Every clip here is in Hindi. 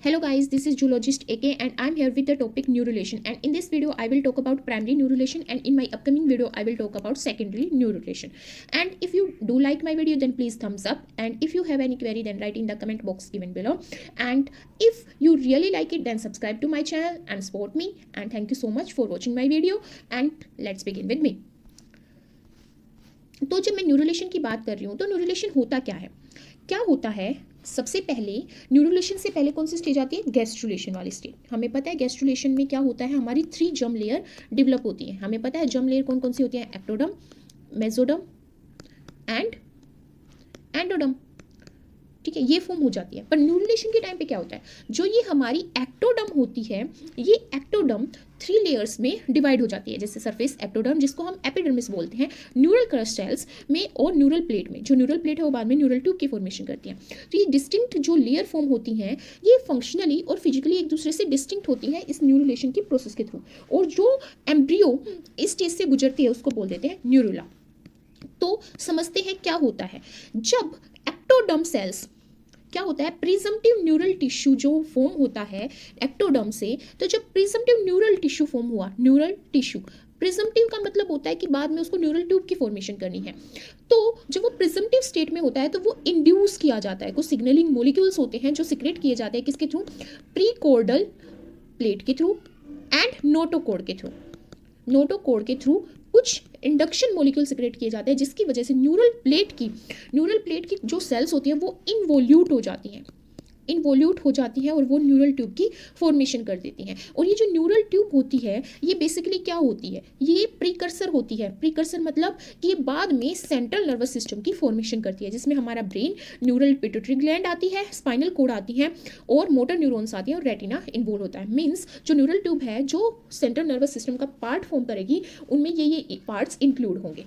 Hello guys, this is Zoologist AK and I'm here with the topic neurulation, and in this video I will talk about primary neurulation, and in my upcoming video I will talk about secondary neurulation. And if you do like my video then please thumbs up, and if you have any query then write in the comment box given below, and if you really like it then subscribe to my channel and support me, and thank you so much for watching my video and let's begin with me. तो जब मैं न्यूरुलेशन की बात कर रही हूँ तो न्यूरुलेशन होता क्या होता है। सबसे पहले न्यूरुलेशन से पहले कौन सी स्टेज आती है? गैस्ट्रुलेशन वाली स्टेज। हमें पता है गैस्ट्रुलेशन में क्या होता है, हमारी 3 जर्म लेयर डेवलप होती है। हमें पता है जर्म लेयर कौन कौन सी होती है? Ectoderm, mesoderm and endoderm. ठीक है, ये फॉर्म हो जाती है। पर न्यूरुलेशन के टाइम पे क्या होता है, जो ये हमारी एक्टोडर्म होती है, ये एक्टोडर्म 3 लेयर्स में डिवाइड हो जाती है। जैसे सरफेस एक्टोडर्म जिसको हम एपिडर्मिस बोलते हैं, न्यूरल क्रस्ट सेल्स में और न्यूरल प्लेट में। जो न्यूरल प्लेट है वो बाद में न्यूरल ट्यूब की फॉर्मेशन करती है। तो ये डिस्टिंक्ट जो लेयर फॉर्म होती हैं ये फंक्शनली और फिजिकली एक दूसरे से डिस्टिंक्ट होती हैं इस न्यूरुलेशन की प्रोसेस के थ्रू। और जो एम्ब्रियो इस स्टेज से गुजरती है उसको बोल देते हैं न्यूरुला। तो समझते हैं क्या होता है जब एक्टोडर्म सेल्स, क्या होता है, प्रिजम्पटिव न्यूरल टिश्यू जो फॉर्म होता है एक्टोडर्म से। तो जब प्रिजम्पटिव न्यूरल टिश्यू फॉर्म हुआ, न्यूरल टिश्यू प्रिजम्पटिव का मतलब होता है कि बाद में उसको न्यूरल ट्यूब की फॉर्मेशन करनी है। तो जब वो प्रिजम्पटिव स्टेट में होता है तो वो इंड्यूस किया जाता है, कुछ सिग्नलिंग मोलिक्यूल्स होते हैं जो सिक्रेट किए जाते हैं किसके थ्रू? प्रीकॉर्डल प्लेट के थ्रू एंड नोटोकॉर्ड के थ्रू। नोटोकॉर्ड के थ्रू कुछ इंडक्शन मॉलिक्यूल सिक्रेट किए जाते हैं जिसकी वजह से न्यूरल प्लेट की जो सेल्स होती हैं वो इन्वोल्यूट हो जाती हैं और वो न्यूरल ट्यूब की फॉर्मेशन कर देती हैं। और ये जो न्यूरल ट्यूब होती है ये बेसिकली क्या होती है? ये प्रीकर्सर होती है। प्रीकर्सर मतलब कि ये बाद में सेंट्रल नर्वस सिस्टम की फॉर्मेशन करती है, जिसमें हमारा ब्रेन, न्यूरल पिट्यूटरी ग्लैंड आती है, स्पाइनल कोड आती है और मोटर न्यूरॉन्स आती हैं और रेटिना इन्वॉल्व होता है। मीन्स जो न्यूरल ट्यूब है जो सेंट्रल नर्वस सिस्टम का पार्ट फॉर्म करेगी उनमें ये पार्ट्स इंक्लूड होंगे।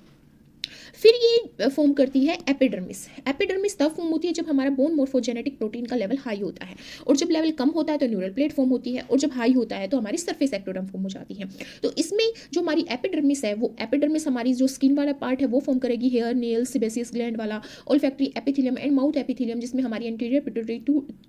फिर ये फॉर्म करती है एपिडर्मिस। एपिडर्मिस तब फॉर्म होती है जब हमारा बोन मोर्फोजेनेटिक प्रोटीन का लेवल हाई होता है, और जब लेवल कम होता है तो न्यूरल प्लेट फॉर्म होती है, और जब हाई होता है तो हमारी सरफेस एक्टोडर्म फॉर्म हो जाती है। तो इसमें जो हमारी एपिडर्मिस है वो एपिडर्मिस हमारी जो स्किन वाला पार्ट है वो फॉर्म करेगी, हेयर, नेल, सेबेसियस ग्लैंड वाला, olfactory epithelium and mouth epithelium जिसमें हमारी anterior pituitary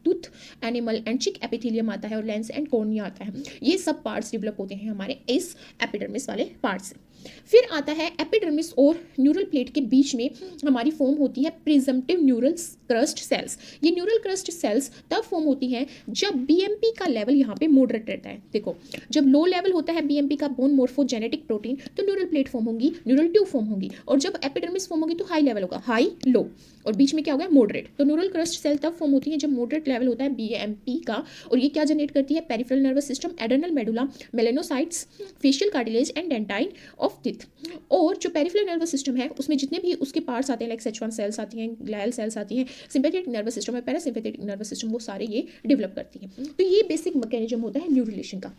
tooth animal and चिक एपिथेलियम आता है, और लेंस एंड कॉर्निया आता है। ये सब पार्ट्स डेवलप होते हैं हमारे इस एपिडर्मिस वाले पार्ट से। फिर आता है एपिडर्मिस और न्यूरल प्लेट के बीच में हमारी फॉर्म होती है प्रिजम्पटिव न्यूरल क्रस्ट सेल्स। ये न्यूरल क्रस्ट सेल्स तब फॉर्म होती हैं जब बीएमपी का लेवल यहाँ पे मॉडरेट रहता है। देखो, जब लो लेवल होता है बीएमपी का, बोन मोर्फोजेनेटिक प्रोटीन, तो न्यूरल प्लेट फॉर्म होंगी, न्यूरल ट्यूब फॉर्म होंगी, और जब एपिडर्मिस फॉर्म होगी तो हाई लेवल होगा, हाई लो, और बीच में क्या होगा? मॉडरेट। तो न्यूरल क्रस्ट सेल तब फॉर्म होती है जब मॉडरेट लेवल होता है बीएमपी का, और ये क्या जनरेट करती है? Peripheral nervous system, adrenal medulla, melanocytes, facial cartilage and dentine of teeth. और जो पेरिफेरल नर्वस सिस्टम है उसमें जितने भी उसके पार्ट्स आते हैं, लाइक सेचुअन सेल्स आती हैं, ग्लायल सेल्स आती हैं, सिंपैथेटिक नर्वस सिस्टम है, पैरासिम्पैथेटिक नर्वस सिस्टम, वो सारे ये डेवलप करती हैं। तो ये बेसिक मैकेनिज्म होता है न्यूरुलेशन का।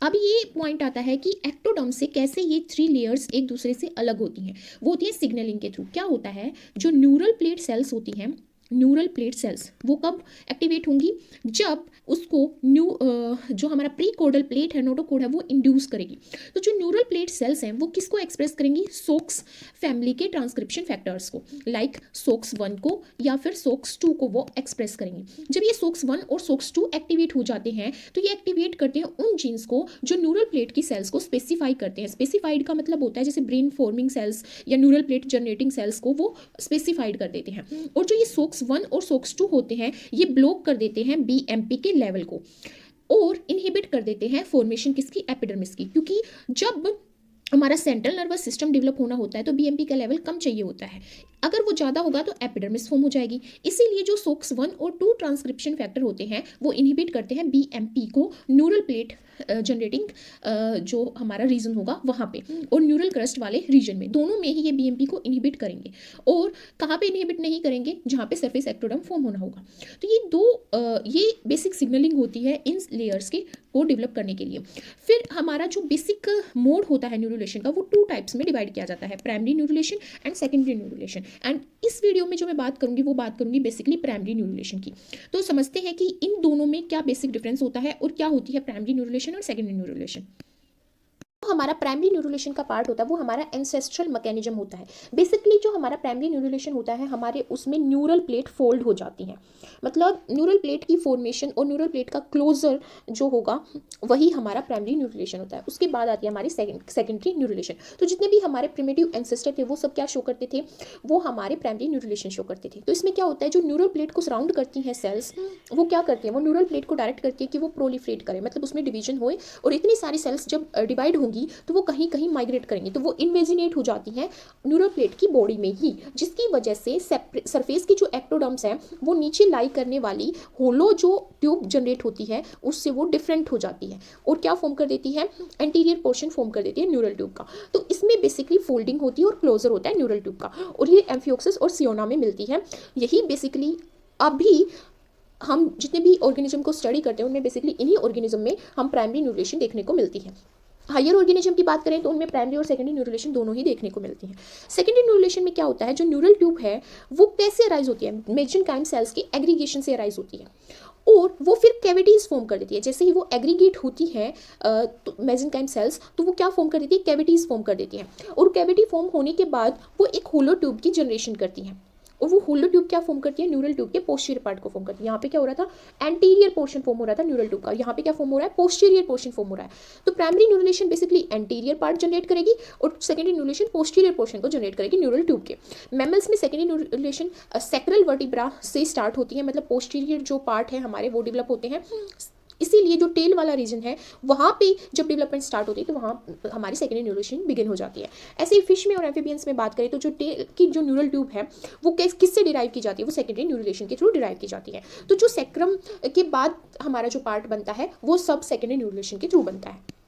अब ये पॉइंट आता है कि एक्टोडर्म से कैसे ये 3 लेयर्स एक दूसरे से अलग होती हैं। वो होती है सिग्नलिंग के थ्रू। क्या होता है, जो न्यूरल प्लेट सेल्स होती हैं, न्यूरल प्लेट सेल्स वो कब एक्टिवेट होंगी? जब उसको जो हमारा प्रीकॉर्डल प्लेट है, नोटोकॉर्ड है, वो इंड्यूस करेगी। तो जो न्यूरल प्लेट सेल्स हैं वो किसको एक्सप्रेस करेंगी? सोक्स फैमिली के ट्रांसक्रिप्शन फैक्टर्स को, लाइक सोक्स 1 को या फिर सोक्स 2 को वो एक्सप्रेस करेंगी। जब ये सोक्स 1 और सोक्स 2 एक्टिवेट हो जाते हैं तो ये एक्टिवेट करते हैं उन जीन्स को जो न्यूरल प्लेट की सेल्स को स्पेसिफाई करते हैं। स्पेसिफाइड का मतलब होता है जैसे ब्रेन फॉर्मिंग सेल्स या न्यूरल प्लेट जनरेटिंग सेल्स को वो स्पेसिफाइड कर देते हैं। और जो ये सोक्स 1 और सोक्स 2 होते हैं ये ब्लॉक कर देते हैं बीएमपी के लेवल को और इनहिबिट कर देते हैं फॉर्मेशन किसकी? एपिडर्मिस की। क्योंकि जब हमारा सेंट्रल नर्वस सिस्टम डेवलप होना होता है तो बीएमपी का लेवल कम चाहिए होता है, अगर वो ज़्यादा होगा तो एपिडर्मिस फॉर्म हो जाएगी। इसीलिए जो सोक्स 1 और 2 ट्रांसक्रिप्शन फैक्टर होते हैं वो इनहिबिट करते हैं बीएमपी को न्यूरल प्लेट जनरेटिंग जो हमारा रीजन होगा वहाँ पे, और न्यूरल क्रस्ट वाले रीजन में, दोनों में ही ये बीएमपी को इनहिबिट करेंगे। और कहाँ पे इनहिबिट नहीं करेंगे? जहाँ पे सरफेस एक्टोडर्म फॉर्म होना होगा। तो ये बेसिक सिग्नलिंग होती है इन लेयर्स के को डेवलप करने के लिए। फिर हमारा जो बेसिक मोड होता है न्यूरुलेशन का वो 2 टाइप्स में डिवाइड किया जाता है, प्राइमरी न्यूरुलेशन एंड सेकेंडरी न्यूरुलेशन। एंड इस वीडियो में जो मैं बात करूंगी वो बात करूंगी बेसिकली प्राइमरी न्यूरुलेशन की। तो समझते हैं कि इन दोनों में क्या बेसिक डिफरेंस होता है और क्या होती है प्राइमरी न्यूरुलेशन और सेकेंडरी न्यूरुलेशन। हमारा प्राइमरी न्यूरोलेशन का पार्ट होता है वो हमारा एंसेस्ट्रल मैकेनिज्म होता है। बेसिकली जो हमारा प्राइमरी न्यूरोलेशन होता है हमारे उसमें न्यूरल प्लेट फोल्ड हो जाती हैं, मतलब न्यूरल प्लेट की फॉर्मेशन और न्यूरल प्लेट का क्लोजर जो होगा वही हमारा प्राइमरी न्यूरोलेशन होता है। उसके बाद आती है हमारी सेकेंडरी न्यूरोलेशन। तो जितने भी हमारे प्रिमिटिव एंसेस्टर थे वो सब क्या शो करते थे, वो हमारे प्राइमरी न्यूरोलेशन शो करते थे। तो इसमें क्या होता है, जो न्यूरल प्लेट को सराउंड करती हैं सेल्स, वो क्या करती हैं, वो न्यूरल प्लेट को डायरेक्ट करती है कि वो प्रोलिफरेट करे, मतलब उसमें डिवीजन होए, और इतनी सारी सेल्स जब डिवाइड होंगी तो वो कहीं कहीं माइग्रेट करेंगी, तो वो इन्वेजिनेट हो जाती हैं न्यूरल प्लेट की बॉडी में ही, जिसकी वजह से सरफेस की जो एक्टोडर्म्स है वो नीचे लाई करने वाली होलो जो ट्यूब जनरेट होती है उससे वो डिफरेंट हो जाती है और क्या फॉर्म कर देती है, एंटीरियर पोर्शन फॉर्म कर देती है न्यूरल ट्यूब का। तो इसमें बेसिकली फोल्डिंग होती है और क्लोजर होता है न्यूरल ट्यूब का, और ये एम्फियोक्सिस और सियोना में मिलती है। यही बेसिकली अभी हम जितने भी ऑर्गेनिज्म को स्टडी करते हैं उनमें बेसिकली इन्हीं ऑर्गेनिज्म में हम प्राइमरी न्यूरोलेशन देखने को मिलती है। हायर ऑर्गेनिज्म की बात करें तो उनमें प्राइमरी और सेकेंडरी न्यूरोलेशन दोनों ही देखने को मिलती है। सेकेंडरी न्यूरोलेशन में क्या होता है, जो न्यूरल ट्यूब है वो कैसे अराइज होती है, मेसेंकाइम सेल्स के एग्रीगेशन से अराइज होती है, और वो फिर कैविटीज फॉर्म कर देती है। जैसे ही वो एग्रीगेट होती है तो मेसेंकाइम सेल्स, तो वो क्या फॉर्म कर देती है, कैविटीज फॉर्म कर देती है, और कैविटी फॉर्म होने के बाद वो एक होलो ट्यूब की जनरेशन करती है, और वो होलो ट्यूब क्या फॉर्म करती है, न्यूरल ट्यूब के पोस्टीरियर पार्ट को फॉर्म करती है। यहाँ पे क्या हो रहा था, एंटीरियर पोर्शन फॉर्म हो रहा था न्यूरल ट्यूब का, यहाँ पे क्या फॉर्म हो रहा है, पोस्टीरियर पोर्शन फॉर्म हो रहा है। तो primary neurulation basically anterior part generate करेगी और सेकेंडरी न्यूरोलेशन पोस्टीरियर पोर्शन को जनरेट करेगी न्यूरल ट्यूब के। मैमल्स में सेकेंडरी न्यूरोलेशन सैक्रल वर्टिब्रा से स्टार्ट होती है, मतलब पोस्टीरियर जो पार्ट है हमारे वो डेवलप होते हैं, इसीलिए जो टेल वाला रीजन है वहाँ पे जब डेवलपमेंट स्टार्ट होती है तो वहाँ हमारी सेकेंडरी न्यूरोलेशन बिगिन हो जाती है। ऐसे ही फिश में और एम्फीबियंस में बात करें तो जो टेल की जो न्यूरल ट्यूब है वो किससे डिराइव की जाती है, वो सेकेंडरी न्यूरोलेशन के थ्रू डिराइव की जाती है। तो जो सेक्रम के बाद हमारा जो पार्ट बनता है वो सब सेकेंडरी न्यूरोलेशन के थ्रू बनता है।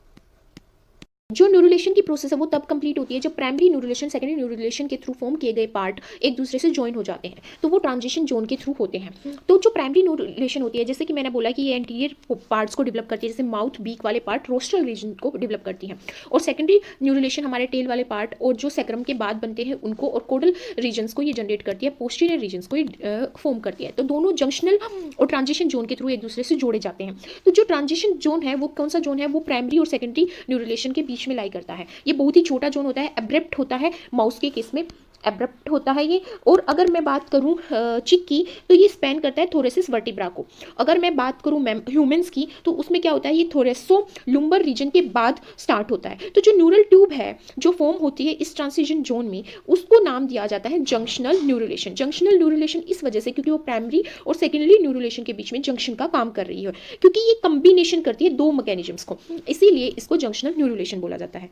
जो न्यूरोलेशन की प्रोसेस है वो तब कंप्लीट होती है जब प्राइमरी न्यूरोलेशन सेकेंडरी न्यूरोलेशन के थ्रू फॉर्म किए गए पार्ट एक दूसरे से ज्वाइन हो जाते हैं, तो वो ट्रांजिशन जोन के थ्रू होते हैं। तो जो प्राइमरी न्यूरोलेशन होती है, जैसे कि मैंने बोला कि ये एंटीरियर पार्ट्स को डेवलप करती है, जैसे माउथ बीक वाले पार्ट रोस्ट्रल रीजन को डेवलप करती हैं, और सेकेंडरी न्यूरोलेशन हमारे टेल वाले पार्ट और जो सेक्रम के बाद बनते हैं उनको, और कोडल रीजन्स को ये जनरेट करती है, पोस्टीरियर रीजन्स को ये फॉर्म करती है। तो दोनों जंक्शनल और ट्रांजिशन जोन के थ्रू एक दूसरे से जोड़े जाते हैं। तो जो ट्रांजिशन जोन है वो कौन सा जोन है, वो प्राइमरी और सेकेंडरी न्यूरोलेशन के बीच में लाई करता है। ये बहुत ही छोटा जोन होता है, एब्रप्ट होता है, माउस के केस में एब्रप्ट होता है ये। और अगर मैं बात करूं चिक की तो ये स्पैन करता है थोरेसिस वर्टिब्रा को। अगर मैं बात करूं ह्यूमंस की तो उसमें क्या होता है, ये थोरेसो लुम्बर रीजन के बाद स्टार्ट होता है। तो जो न्यूरल ट्यूब है जो फॉर्म होती है इस ट्रांजिशन जोन में, उसको नाम दिया जाता है जंक्शनल न्यूरोलेशन। जंक्शनल न्यूरोलेशन इस वजह से क्योंकि वो प्राइमरी और सेकेंडरी न्यूरोलेशन के बीच में जंक्शन का काम कर रही है, क्योंकि ये कंबिनेशन करती है दो मैकेनिज्म्स को, इसीलिए इसको जंक्शनल न्यूरोलेशन बोला जाता है।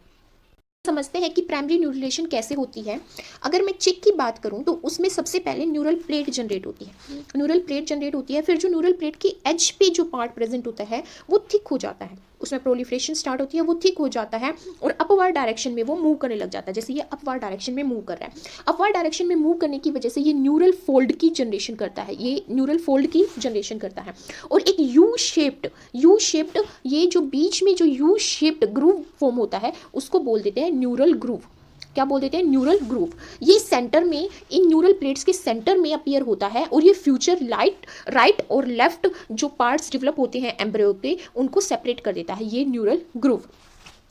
समझते हैं कि प्राइमरी न्यूरोलेशन कैसे होती है। अगर मैं चिक की बात करूं तो उसमें सबसे पहले न्यूरल प्लेट जनरेट होती है। न्यूरल प्लेट जनरेट होती है, फिर जो न्यूरल प्लेट की एज पे जो पार्ट प्रेजेंट होता है वो थिक हो जाता है, उसमें प्रोलिफरेशन स्टार्ट होती है, वो थिक हो जाता है और अपवर्ड डायरेक्शन में वो मूव करने लग जाता है। जैसे ये अपवर्ड डायरेक्शन में मूव कर रहा है, अपवर्ड डायरेक्शन में मूव करने की वजह से ये न्यूरल फोल्ड की जनरेशन करता है, ये न्यूरल फोल्ड की जनरेशन करता है, और एक यू शेप्ड ये जो बीच में जो यू शेप्ड ग्रूव फॉर्म होता है उसको बोल देते हैं न्यूरल ग्रूव। क्या बोल देते हैं, न्यूरल ग्रूव। ये सेंटर में, इन न्यूरल प्लेट्स के सेंटर में अपीयर होता है, और ये फ्यूचर राइट और लेफ्ट जो पार्ट्स डेवलप होते हैं एम्ब्रियो के उनको सेपरेट कर देता है ये न्यूरल ग्रूव।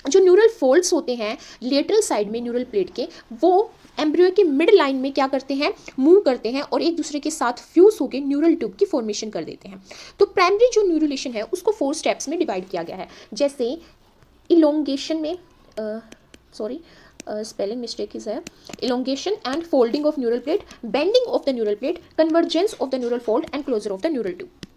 जो न्यूरल फोल्ड्स होते हैं लेटरल साइड में न्यूरल प्लेट के, वो एम्ब्रियो के मिड लाइन में क्या करते हैं, मूव करते हैं और एक दूसरे के साथ फ्यूज होकर न्यूरल ट्यूब की फॉर्मेशन कर देते हैं। तो प्राइमरी जो न्यूरोलेशन है उसको 4 स्टेप्स में डिवाइड किया गया है। जैसे इलोंगेशन में spelling mistake is there, elongation and folding of neural plate, bending of the neural plate, convergence of the neural fold and closure of the neural tube।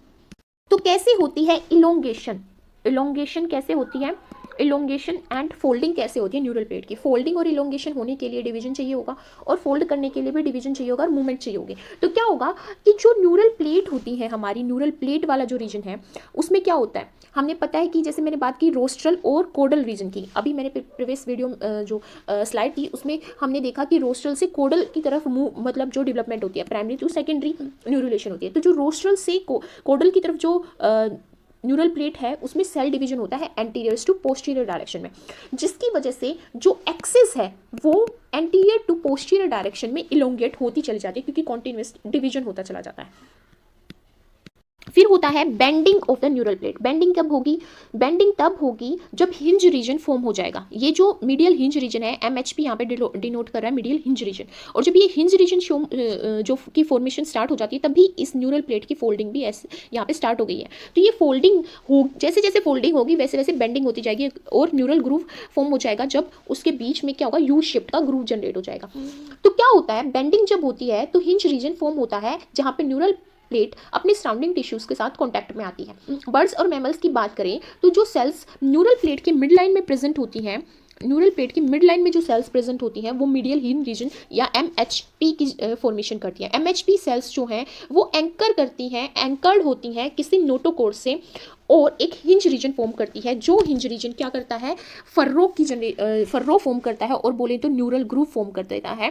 तो कैसे होती है इलोंगेशन कैसे होती है, इलोंगेशन एंड फोल्डिंग कैसे होती है न्यूरल प्लेट की। फोल्डिंग और इलोंगेशन होने के लिए डिवीजन चाहिए होगा, और फोल्ड करने के लिए भी डिवीजन चाहिए होगा, और मूवमेंट चाहिए होगी। तो क्या होगा कि जो न्यूरल प्लेट होती है हमारी, न्यूरल प्लेट वाला जो रीजन है उसमें क्या होता है, हमने पता है कि जैसे मैंने बात की रोस्ट्रल और कोडल रीजन की, अभी मैंने प्रीवियस वीडियो जो स्लाइड थी उसमें हमने देखा कि रोस्ट्रल से कोडल की तरफ मूव, मतलब जो डेवलपमेंट होती है प्राइमरी टू सेकेंडरी न्यूरोलेशन होती है। तो जो रोस्ट्रल से कोडल की तरफ जो न्यूरल प्लेट है उसमें सेल डिवीजन होता है एंटीरियर टू पोस्टीरियर डायरेक्शन में, जिसकी वजह से जो एक्सिस है वो एंटीरियर टू पोस्टीरियर डायरेक्शन में इलोंगेट होती चली जाती है, क्योंकि कॉन्टिन्यूअस डिवीजन होता चला जाता है। फिर होता है bending of the neural plate. Bending कब होगी? बेंडिंग तब होगी जब हिंज रीजन फॉर्म हो जाएगा। ये जो मीडियल हिंज रीजन है, एमएचपी यहाँ पे डिनोट कर रहा है मीडियल हिंज रीजन, और जब ये हिंज रीजन जो की फॉर्मेशन स्टार्ट हो जाती है तभी इस न्यूरल प्लेट की फोल्डिंग भी ऐसे यहाँ पे स्टार्ट हो गई है। तो ये फोल्डिंग हो, जैसे जैसे फोल्डिंग होगी वैसे वैसे बेंडिंग होती जाएगी और न्यूरल ग्रूव फॉर्म हो जाएगा। जब उसके बीच में क्या होगा, यू शेप का ग्रूव जनरेट हो जाएगा। तो क्या होता है, बेंडिंग जब होती है तो हिंज रीजन फॉर्म होता है जहाँ पे न्यूरल प्लेट अपने सराउंडिंग टिश्यूज के साथ कांटेक्ट में आती है। बर्ड्स और मैमल्स की बात करें तो जो सेल्स न्यूरल प्लेट के मिड लाइन में प्रेजेंट होती हैं, न्यूरल प्लेट की मिड लाइन में जो सेल्स प्रेजेंट होती हैं वो मीडियल हिंज रीजन या एमएचपी की फॉर्मेशन करती हैं। एमएचपी सेल्स जो हैं वो एंकर करती हैं, एंकर्ड होती हैं किसी नोटोकोर से, और एक हिंज रीजन फॉर्म करती है। जो हिंज रीजन क्या करता है, फर्रो फॉर्म करता है और बोले तो न्यूरल ग्रूव फॉर्म कर देता है।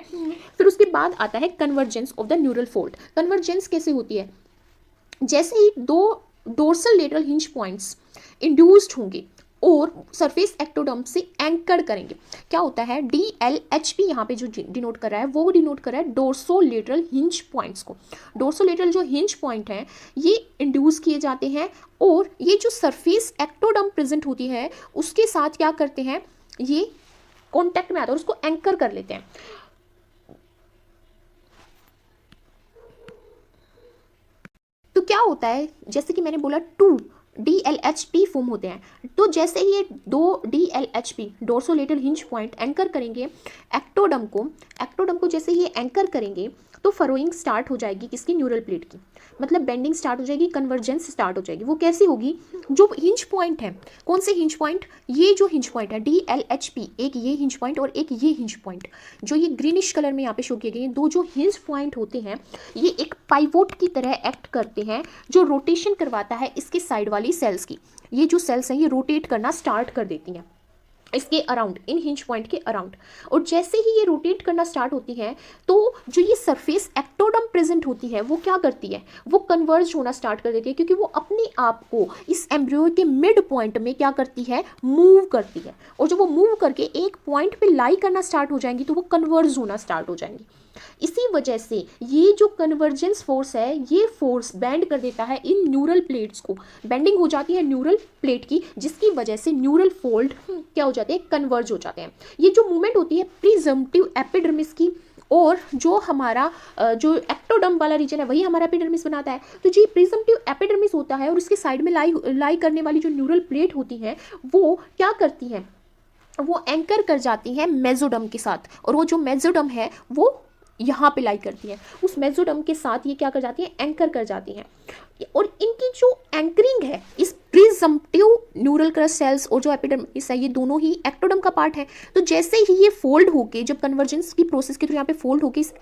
फिर उसके बाद आता है convergence of the neural fold. Convergence कैसे होती है? जैसे ही दो dorsal lateral hinge points induced होंगे और सरफेस एक्टोडर्म से एंकर करेंगे, क्या होता है, DLHP यहाँ पे जो डिनोट कर रहा है वो डिनोट कर रहा है डोर्सोलेटरल हिंज पॉइंट्स को। डोर्सोलेटरल जो हिंज पॉइंट है ये इंड्यूस किए जाते हैं और ये जो सरफेस एक्टोडर्म प्रेजेंट होती है उसके साथ क्या करते हैं, ये कॉन्टैक्ट में आते हैं और उसको एंकर कर लेते हैं। तो क्या होता है, जैसे कि मैंने बोला 2 DLHP फॉर्म होते हैं। तो जैसे ही ये 2 DLHP डोर्सोलेटरल हिंज पॉइंट एंकर करेंगे एक्टोडम को जैसे ये एंकर करेंगे तो फरोइंग स्टार्ट हो जाएगी किसकी, न्यूरल प्लेट की। मतलब बेंडिंग स्टार्ट हो जाएगी, कन्वर्जेंस स्टार्ट हो जाएगी। वो कैसी होगी, जो हिंज पॉइंट है, कौन से हिंज पॉइंट, ये जो हिंज पॉइंट है DLHP, एक ये हिंज पॉइंट और एक ये हिंज पॉइंट, जो ये ग्रीनिश कलर में यहाँ पे शो किए गए हैं, दो जो हिंज पॉइंट होते हैं ये एक पाइवोट की तरह एक्ट करते हैं जो रोटेशन करवाता है इसके साइड वाली सेल्स की। ये जो सेल्स हैं ये रोटेट करना स्टार्ट कर देती हैं इसके अराउंड, इन हिंज पॉइंट के अराउंड। और जैसे ही ये रोटेट करना स्टार्ट होती है तो जो ये सरफेस एक्टोडम प्रेजेंट होती है वो क्या करती है, वो कन्वर्ज होना स्टार्ट कर देती है, क्योंकि वो अपने आप को इस एम्ब्रियो के मिड पॉइंट में क्या करती है, मूव करती है। और जब वो मूव करके एक पॉइंट पे लाई करना स्टार्ट हो जाएंगी तो वो कन्वर्ज होना स्टार्ट हो जाएंगी। इसी वजह से ये जो कन्वर्जेंस फोर्स है ये फोर्स बेंड कर देता है इन न्यूरल प्लेट्स को, बेंडिंग हो जाती है न्यूरल प्लेट की, जिसकी वजह से न्यूरल फोल्ड क्या हो जाते हैं, कन्वर्ज हो जाते हैं। ये जो मूवमेंट होती है प्रीजम्पटिव एपिडर्मिस की, और जो हमारा जो एक्टोडर्म वाला रीजन है वही हमारा एपिडर्मिस बनाता है। तो जो प्रीजम्पटिव एपिडर्मिस होता है और उसके साइड में लाई करने वाली जो न्यूरल प्लेट होती है वो क्या करती हैं, वो एंकर कर जाती हैं मेसोडर्म के साथ, और वो जो मेसोडर्म है वो यहाँ पे लाई करती है, उस मेसोडर्म के साथ ये क्या कर जाती है, एंकर कर जाती हैं। और इनकी जो एंकरिंग है इस प्रीजम्पटिव न्यूरल क्रस्ट सेल्स और जो एपिडर्मिस है ये दोनों ही एक्टोडर्म का पार्ट है। तो जैसे ही ये फोल्ड होके, जब कन्वर्जेंस की प्रोसेस के थ्रू यहाँ पे फोल्ड होके इस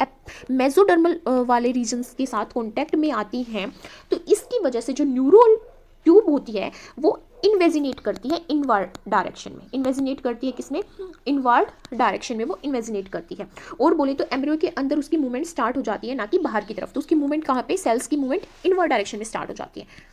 मेसोडर्मल वाले रीजन्स के साथ कॉन्टैक्ट में आती हैं, तो इसकी वजह से जो न्यूरल ट्यूब होती है वो इन्वेजिनेट करती है इनवर्ड डायरेक्शन में। इन्वेजिनेट करती है किसमें, इनवर्ड डायरेक्शन में वो इन्वेजिनेट करती है। और बोले तो एम्ब्रियो के अंदर उसकी मूवमेंट स्टार्ट हो जाती है, ना कि बाहर की तरफ। तो उसकी मूवमेंट कहाँ पे, सेल्स की मूवमेंट इनवर्ड डायरेक्शन में स्टार्ट हो जाती है।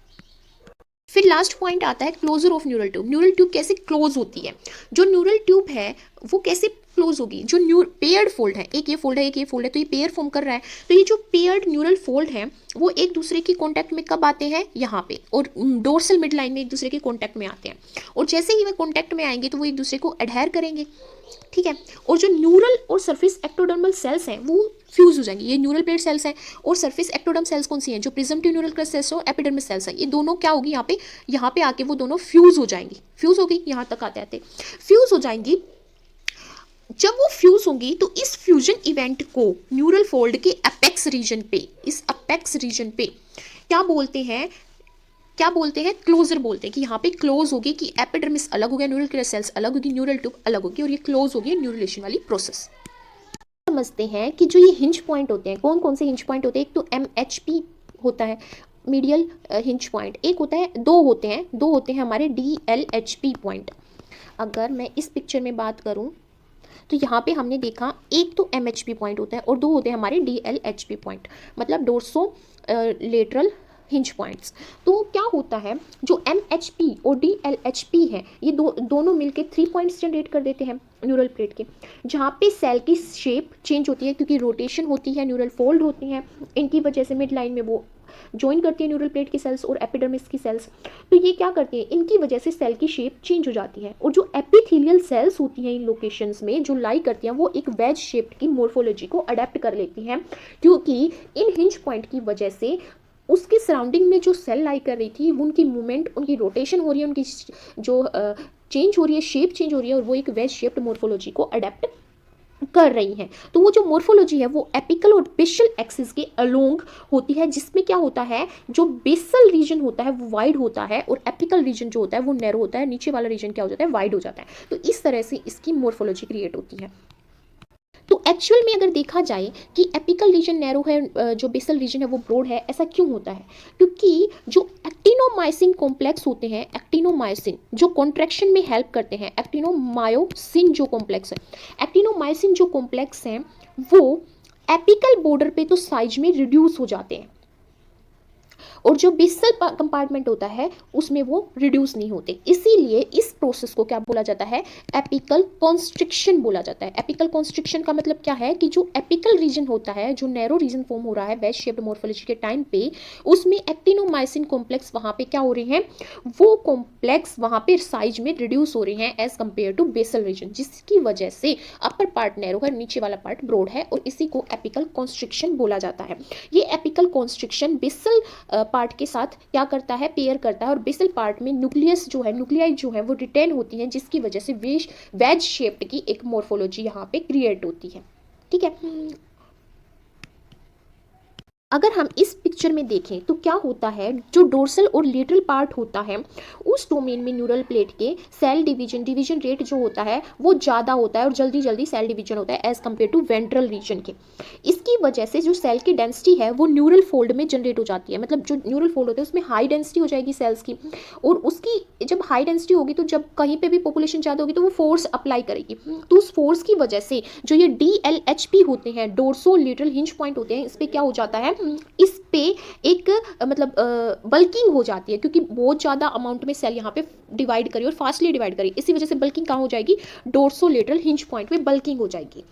फिर लास्ट पॉइंट आता है closure of neural tube. Neural tube कैसे क्लोज होती है, जो न्यूरल ट्यूब है वो कैसे क्लोज होगी, जो पेयर्ड फोल्ड है, एक ये फोल्ड है एक ये फोल्ड है, तो ये पेयर फॉर्म कर रहा है। तो ये जो पेयर्ड न्यूरल फोल्ड है वो एक दूसरे की कांटेक्ट में कब आते हैं, यहाँ पे, और डोर्सल मिड लाइन में एक दूसरे के कांटेक्ट में आते हैं। और जैसे ही वे कांटेक्ट में आएंगे तो वो एक दूसरे को एडहेयर करेंगे, ठीक है। और जो न्यूरल और सरफेस एक्टोडर्मल सेल्स हैं वो फ्यूज हो जाएंगी। ये न्यूरल प्लेट सेल्स हैं और सरफेस एक्टोडर्म सेल्स कौन सी हैं, जो प्रिजम्पटिव न्यूरल क्रस्ट सेल्स और एपिडर्मिस सेल्स हैं, ये दोनों क्या होगी, यहाँ पे आके वो दोनों फ्यूज हो जाएंगी। फ्यूज होगी, यहाँ तक आते आते फ्यूज हो जाएंगी। जब वो फ्यूज होंगी तो इस फ्यूजन इवेंट को न्यूरल फोल्ड के अपेक्स रीजन पे, इस अपेक्स रीजन पे क्या बोलते हैं, क्लोजर बोलते हैं। कि यहाँ पे क्लोज होगी, कि एपिडर्मिस अलग हो गया, न्यूरल क्रस्ट सेल्स अलग होगी, न्यूरल ट्यूब अलग होगी, और ये क्लोज होगी न्यूरलेशन वाली प्रोसेस। समझते हैं कि जो ये हिंज पॉइंट होते हैं, कौन कौन से हिंज पॉइंट होते हैं। एक तो MHP होता है, मीडियल हिंज पॉइंट, एक होता है, दो होते हैं हमारे DLHP पॉइंट। अगर मैं इस पिक्चर में बात करूँ तो यहाँ पे हमने देखा एक तो MHP पॉइंट होता है और दो होते हैं हमारे DLHP पॉइंट, मतलब डोर्सो लेटरल हिंज पॉइंट्स। तो क्या होता है, जो MHP और DLHP है ये दोनों मिलके 3 पॉइंट्स जनरेट कर देते हैं न्यूरल प्लेट के, जहाँ पे सेल की शेप चेंज होती है क्योंकि रोटेशन होती है, न्यूरल फोल्ड होती हैं, इनकी वजह से मिड लाइन में वो ज्वाइन करती है न्यूरल प्लेट की सेल्स और एपिडर्मिस की सेल्स। तो ये क्या करती है, इनकी वजह से सेल की शेप चेंज हो जाती है, और जो एपिथेलियल सेल्स होती हैं इन लोकेशंस में जो लाई करती हैं, वो एक वेज शेप्ड की मॉर्फोलॉजी को अडेप्ट कर लेती हैं, क्योंकि इन हिंज पॉइंट की वजह से उसके सराउंडिंग में जो सेल लाई कर रही थी, उनकी मूवमेंट, उनकी रोटेशन हो रही है, उनकी जो चेंज हो रही है, शेप चेंज हो रही है, और वो एक वेज शेप्ड मॉर्फोलॉजी को अडेप्ट कर रही हैं। तो वो जो मॉर्फोलॉजी है वो एपिकल और बेसल एक्सिस के अलोंग होती है, जिसमें क्या होता है, जो बेसल रीजन होता है वो वाइड होता है, और एपिकल रीजन जो होता है वो नैरो होता है, नीचे वाला रीजन क्या हो जाता है, वाइड हो जाता है। तो इस तरह से इसकी मॉर्फोलॉजी क्रिएट होती है। तो एक्चुअल में अगर देखा जाए कि एपिकल रीजन नैरो है, जो बेसल रीजन है वो ब्रॉड है, ऐसा क्यों होता है? क्योंकि जो एक्टिनोमाइसिन कॉम्प्लेक्स होते हैं, एक्टिनोमाइसिन जो कॉन्ट्रैक्शन में हेल्प करते हैं, एक्टिनोमायोसिन जो कॉम्प्लेक्स है, एक्टिनोमाइसिन जो कॉम्प्लेक्स हैं वो एपिकल बॉर्डर पे तो साइज में रिड्यूस हो जाते हैं, और जो बेसल कंपार्टमेंट होता है उसमें वो रिड्यूस नहीं होते। इसीलिए इस प्रोसेस को क्या बोला जाता है, एपिकल कॉन्स्ट्रिक्शन बोला जाता है। एपिकल कॉन्स्ट्रिक्शन का मतलब क्या है कि जो एपिकल रीजन होता है, जो नैरो रीजन फॉर्म हो रहा है वेज शेप्ड मॉर्फोलॉजी के टाइम पे, उसमें एक्टिनोमाइसिन कॉम्प्लेक्स वहां पे क्या हो रहे हैं, वो कॉम्प्लेक्स वहां पे साइज में रिड्यूस हो रहे हैं as compare to basal region, जिसकी वजह से अपर पार्ट नैरो है, नीचे वाला पार्ट ब्रॉड है, और इसी को एपिकल कॉन्स्ट्रिक्शन बोला जाता है। ये एपिकल कॉन्स्ट्रिक्शन बेसल पार्ट के साथ क्या करता है, पेयर करता है, और बेसल पार्ट में न्यूक्लियस जो है, न्यूक्लियाई जो है वो रिटेन होती हैं, जिसकी वजह से वेज शेप्ड की एक मॉर्फोलॉजी यहाँ पे क्रिएट होती है। ठीक है, अगर हम इस पिक्चर में देखें तो क्या होता है, जो डोर्सल और लेटरल पार्ट होता है उस डोमेन में न्यूरल प्लेट के सेल डिवीजन रेट जो होता है वो ज़्यादा होता है, और जल्दी जल्दी सेल डिवीजन होता है as compare to ventral region के। इसकी वजह से जो सेल की डेंसिटी है वो न्यूरल फोल्ड में जनरेट हो जाती है, मतलब जो न्यूरल फोल्ड होता है उसमें हाई डेंसिटी हो जाएगी सेल्स की, और उसकी जब हाई डेंसिटी होगी तो जब कहीं पर भी पॉपुलेशन ज़्यादा होगी तो वो फोर्स अप्लाई करेगी। तो उस फोर्स की वजह से जो ये DLHP होते हैं, डोर्सो लेटरल हिंज पॉइंट होते हैं, इस पर क्या हो जाता है, इस पे एक मतलब बल्किंग हो जाती है, क्योंकि बहुत ज़्यादा अमाउंट में सेल यहाँ पे डिवाइड करी और फास्टली डिवाइड करी, इसी वजह से बल्किंग कहाँ हो जाएगी, डोर्सोलेटरल हिंज पॉइंट में बल्किंग हो जाएगी।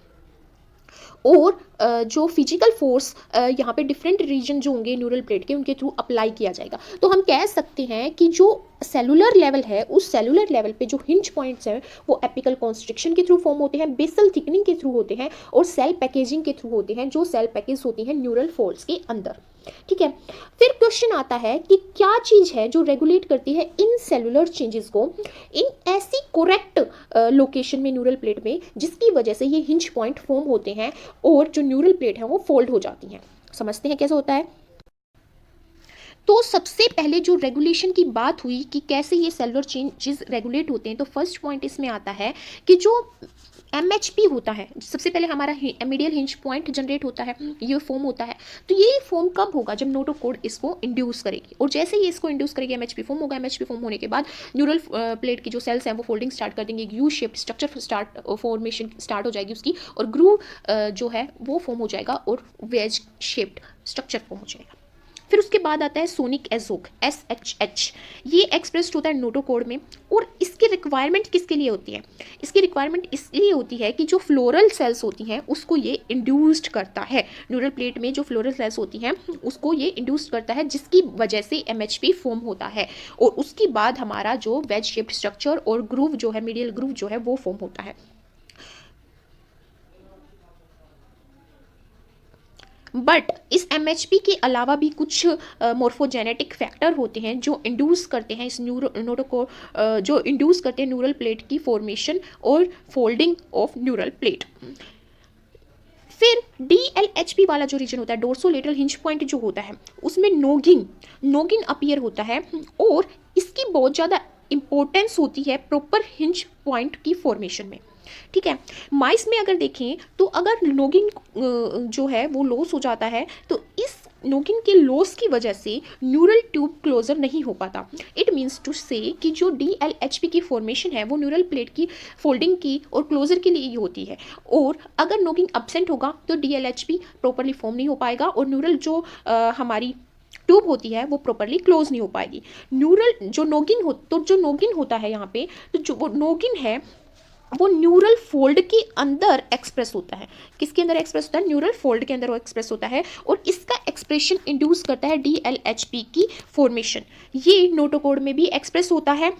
और जो फिजिकल फोर्स यहाँ पे डिफरेंट रीजन जो होंगे न्यूरल प्लेट के, उनके थ्रू अप्लाई किया जाएगा। तो हम कह सकते हैं कि जो सेलुलर लेवल है, उस सेलुलर लेवल पे जो हिंज पॉइंट्स हैं वो एपिकल कॉन्स्ट्रिक्शन के थ्रू फॉर्म होते हैं, बेसल थिकनिंग के थ्रू होते हैं, और सेल पैकेजिंग के थ्रू होते हैं, जो सेल पैकेज होती हैं न्यूरल फोल्ड्स के अंदर। ठीक है, फिर क्वेश्चन आता है कि क्या चीज़ है जो रेगुलेट करती है इन सेलुलर चेंजेस को इन ऐसी कोरेक्ट लोकेशन में न्यूरल प्लेट में, जिसकी वजह से ये हिंज पॉइंट फॉर्म होते हैं और जो न्यूरल प्लेट है वो फोल्ड हो जाती हैं। समझते हैं कैसे होता है। तो सबसे पहले जो रेगुलेशन की बात हुई कि कैसे ये सेलुलर चेंजेस रेगुलेट होते हैं, तो फर्स्ट पॉइंट इसमें आता है कि जो MHP होता है, सबसे पहले हमारा मीडियल हिंज पॉइंट जनरेट होता है, ये फॉर्म होता है। तो ये फॉर्म कब होगा, जब नोटोकोड इसको इंड्यूस करेगी, और जैसे ही इसको इंड्यूस करेगी MHP फॉर्म होगा। MHP फॉर्म होने के बाद न्यूरल प्लेट की जो सेल्स हैं वो फोल्डिंग स्टार्ट कर देंगे, U shape structure formation start हो जाएगी उसकी, और ग्रूव जो है वो फॉर्म हो जाएगा, और वेज शेप्ड स्ट्रक्चर फॉर्म हो जाएगा। फिर उसके बाद आता है सोनिक एजोक SHH, ये एक्सप्रेस्ड होता है नोटोकोड में, और इसकी रिक्वायरमेंट किसके लिए होती है, इसकी रिक्वायरमेंट इसलिए होती है कि जो फ्लोरल सेल्स होती हैं उसको ये इंड्यूस्ड करता है, न्यूरल प्लेट में जो फ्लोरल सेल्स होती हैं उसको ये इंड्यूस्ड करता है, जिसकी वजह से MHP फॉर्म होता है, और उसके बाद हमारा जो वेज शेप्ड स्ट्रक्चर और ग्रूव जो है, मीडियल ग्रूव जो है वो फॉर्म होता है। बट इस MHP के अलावा भी कुछ मॉर्फोजेनेटिक फैक्टर होते हैं जो इंड्यूस करते हैं इस जो इंड्यूस करते हैं न्यूरल प्लेट की फॉर्मेशन और फोल्डिंग ऑफ न्यूरल प्लेट। फिर DLHP वाला जो रीजन होता है, डोर्सोलेटरल हिंज पॉइंट जो होता है, उसमें नोगिन अपीयर होता है, और इसकी बहुत ज़्यादा इंपॉर्टेंस होती है प्रॉपर हिंज पॉइंट की फॉर्मेशन में। ठीक है, माइस में अगर देखें तो अगर नोगिन जो है वो लॉस हो जाता है, तो इस नोगिन के लॉस की वजह से न्यूरल ट्यूब क्लोजर नहीं हो पाता। इट मीन्स टू से कि जो DLHP की फॉर्मेशन है वो न्यूरल प्लेट की फोल्डिंग की और क्लोजर के लिए ही होती है, और अगर नोगिन एब्सेंट होगा तो DLHP प्रॉपरली फॉर्म नहीं हो पाएगा, और न्यूरल जो हमारी ट्यूब होती है वो प्रॉपरली क्लोज नहीं हो पाएगी। न्यूरल जो नोगिन होता है यहाँ पे, तो जो वो नोगिन है वो न्यूरल फोल्ड के अंदर एक्सप्रेस होता है। किसके अंदर एक्सप्रेस होता है? न्यूरल फोल्ड के अंदर वो एक्सप्रेस होता है और इसका एक्सप्रेशन इंड्यूस करता है DLHP की फॉर्मेशन। ये नोटोकॉर्ड में भी एक्सप्रेस होता है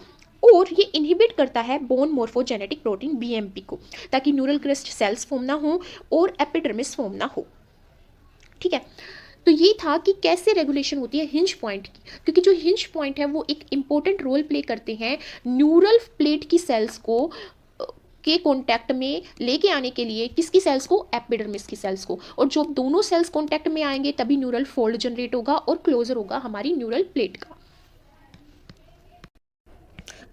और ये इनहिबिट करता है बोन मोर्फोजेनेटिक प्रोटीन BMP को, ताकि न्यूरल क्रेस्ट सेल्स फॉर्म ना हो और एपिडर्मिस फॉर्म ना हो। ठीक है, तो ये था कि कैसे रेगुलेशन होती है हिंज पॉइंट की, क्योंकि जो हिंज पॉइंट है वो एक इंपॉर्टेंट रोल प्ले करते हैं न्यूरल प्लेट की सेल्स को के कांटेक्ट में लेके आने के लिए। किसकी सेल्स को? एपिडर्मिस की सेल्स को। और जब दोनों सेल्स कांटेक्ट में आएंगे तभी न्यूरल फोल्ड जनरेट होगा और क्लोजर होगा हमारी न्यूरल प्लेट का।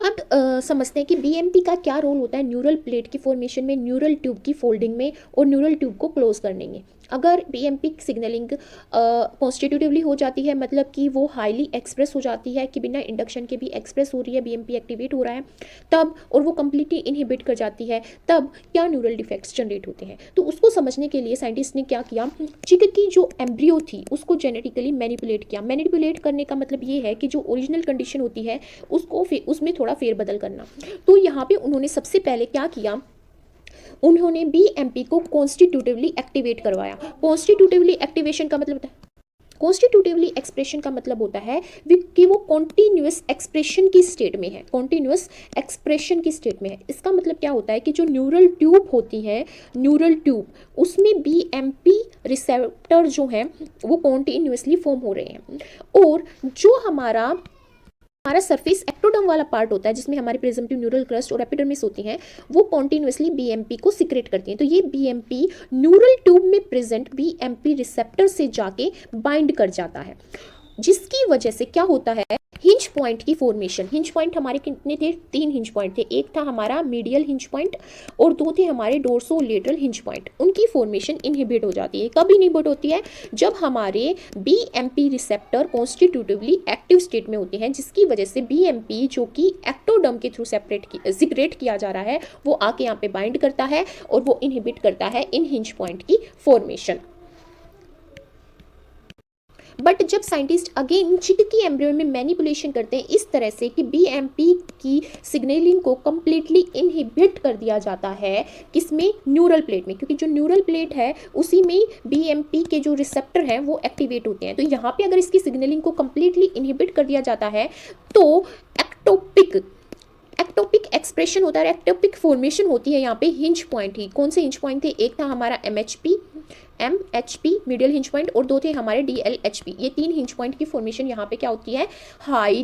अब समझते हैं कि BMP का क्या रोल होता है न्यूरल प्लेट की फॉर्मेशन में, न्यूरल ट्यूब की फोल्डिंग में और न्यूरल ट्यूब को क्लोज करने में। अगर BMP सिग्नलिंग कॉन्स्टिट्यूटिवली हो जाती है, मतलब कि वो हाईली एक्सप्रेस हो जाती है कि बिना इंडक्शन के भी एक्सप्रेस हो रही है, BMP एक्टिवेट हो रहा है तब, और वो कम्प्लीटली इनहिबिट कर जाती है, तब क्या न्यूरल डिफेक्ट्स जनरेट होते हैं। तो उसको समझने के लिए साइंटिस्ट ने क्या किया, चिक की जो एम्ब्रियो थी उसको जेनेटिकली मैनिपुलेट किया। मैनिपुलेट करने का मतलब ये है कि जो ओरिजिनल कंडीशन होती है उसको उसमें थोड़ा फेरबदल करना। तो यहाँ पे उन्होंने सबसे पहले क्या किया, उन्होंने BMP को कॉन्स्टिट्यूटिवली एक्टिवेट करवाया। कॉन्स्टिट्यूटिवली एक्टिवेशन का मतलब होता है, कॉन्स्टिट्यूटिवली एक्सप्रेशन का मतलब होता है कि वो कॉन्टिन्यूस एक्सप्रेशन की स्टेट में है, कॉन्टिन्यूस एक्सप्रेशन की स्टेट में है। इसका मतलब क्या होता है कि जो न्यूरल ट्यूब होती है, न्यूरल ट्यूब, उसमें BMP रिसेप्टर जो है वो कॉन्टिन्यूसली फॉर्म हो रहे हैं, और जो हमारा सरफेस एक्टोडर्म वाला पार्ट होता है जिसमें हमारी प्रेजम्पटिव न्यूरल क्रस्ट और एपिडर्मिस होती हैं, वो कॉन्टिन्यूसली BMP को सिक्रेट करती हैं। तो ये BMP न्यूरल ट्यूब में प्रेजेंट BMP रिसेप्टर से जाके बाइंड कर जाता है, जिसकी वजह से क्या होता है, हिंज पॉइंट की फॉर्मेशन। हिंज पॉइंट हमारे कितने थे? 3 हिंज पॉइंट थे। एक था हमारा मीडियल हिंज पॉइंट और 2 थे हमारे डोर्सोलेटरल हिंज पॉइंट। उनकी फॉर्मेशन इनहिबिट हो जाती है। कब इनहिबिट होती है? जब हमारे BMP receptor constitutively active state में होते हैं, जिसकी वजह से BMP जो कि एक्टोडर्म के थ्रू सिक्रेट किया जा रहा है वो आके यहाँ पे बाइंड करता है और वो इनहिबिट करता है इन हिंज पॉइंट की फॉर्मेशन। बट जब साइंटिस्ट अगेन चिक की एम्ब्रियो में मैनिपुलेशन करते हैं इस तरह से कि BMP की सिग्नलिंग को कम्प्लीटली इनहिबिट कर दिया जाता है, किसमें? न्यूरल प्लेट में, क्योंकि जो न्यूरल प्लेट है उसी में BMP के जो रिसेप्टर हैं वो एक्टिवेट होते हैं। तो यहाँ पे अगर इसकी सिग्नलिंग को कम्प्लीटली इनहिबिट कर दिया जाता है तो एक्टोपिक एक्सप्रेशन होता है, एक्टोपिक फॉर्मेशन होती है यहाँ पे हिंज पॉइंट ही। कौन से हिंज पॉइंट थे? एक था हमारा MHP मीडियल हिंज पॉइंट, और 2 थे हमारे DLHP। ये 3 हिंज पॉइंट की फॉर्मेशन यहाँ पे क्या होती है, हाई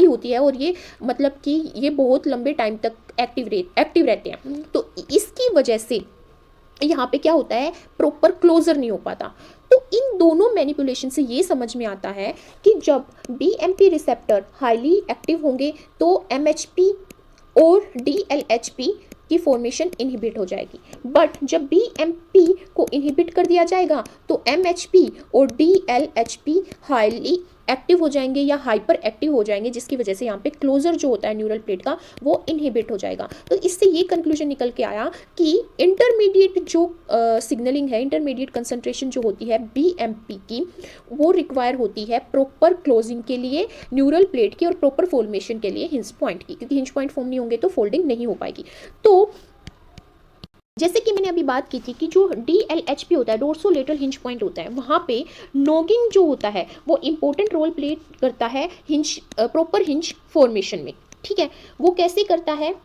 होती है, और ये मतलब कि ये बहुत लंबे टाइम तक एक्टिव रहते हैं। तो इसकी वजह से यहाँ पे क्या होता है, प्रॉपर क्लोजर नहीं हो पाता। तो इन दोनों मैनिपुलेशन से ये समझ में आता है कि जब BMP रिसेप्टर हाईली एक्टिव होंगे तो MHP और DLHP की फॉर्मेशन इनहिबिट हो जाएगी, बट जब BMP को इनहिबिट कर दिया जाएगा तो MHP और DLHP हाईली एक्टिव हो जाएंगे या हाइपर एक्टिव हो जाएंगे, जिसकी वजह से यहाँ पे क्लोजर जो होता है न्यूरल प्लेट का वो इनहिबिट हो जाएगा। तो इससे ये कंक्लूजन निकल के आया कि इंटरमीडिएट जो सिग्नलिंग है, इंटरमीडिएट कंसंट्रेशन जो होती है BMP की, वो रिक्वायर होती है प्रॉपर क्लोजिंग के लिए न्यूरल प्लेट की और प्रॉपर फॉर्मेशन के लिए हिंज पॉइंट की, क्योंकि हिंज पॉइंट फॉर्म नहीं होंगे तो फोल्डिंग नहीं हो पाएगी। तो जैसे कि मैंने अभी बात की थी कि जो DLHP होता है, डोर्सोलेटरल हिंज पॉइंट होता है, वहाँ पे नोगिंग जो होता है वो इंपॉर्टेंट रोल प्ले करता है प्रॉपर हिंज फॉर्मेशन में। ठीक है, वो कैसे करता है,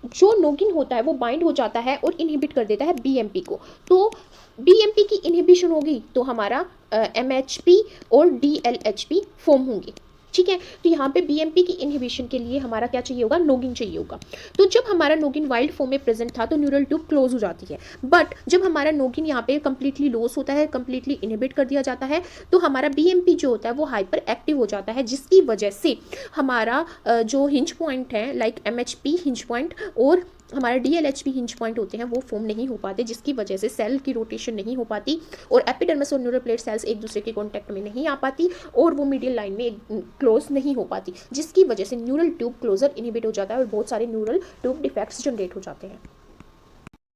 जो नोगिन होता है वो बाइंड हो जाता है और इनहिबिट कर देता है BMP को। तो BMP की इनहिबिशन होगी तो हमारा MHP और DLHP फॉर्म होंगे। ठीक है, तो यहाँ पे BMP की इनहिबिशन के लिए हमारा क्या चाहिए होगा, नोगिन चाहिए होगा। तो जब हमारा नोगिन वाइल्ड फॉर्म में प्रेजेंट था तो न्यूरल ट्यूब क्लोज हो जाती है, बट जब हमारा नोगिन यहाँ पे कंप्लीटली लॉस होता है, कंप्लीटली इनहिबिट कर दिया जाता है, तो हमारा BMP जो होता है वो हाइपर एक्टिव हो जाता है, जिसकी वजह से हमारा जो हिंज पॉइंट है लाइक MHP हिंज पॉइंट और हमारे DLHP हिंज पॉइंट होते हैं वो फॉर्म नहीं हो पाते, जिसकी वजह से सेल की रोटेशन नहीं हो पाती और एपिडर्मिस और न्यूरल प्लेट सेल्स एक दूसरे के कॉन्टैक्ट में नहीं आ पाती और वो मीडियल लाइन में क्लोज नहीं हो पाती, जिसकी वजह से न्यूरल ट्यूब क्लोजर इनहिबिट हो जाता है और बहुत सारे न्यूरल ट्यूब डिफेक्ट्स जनरेट हो जाते हैं।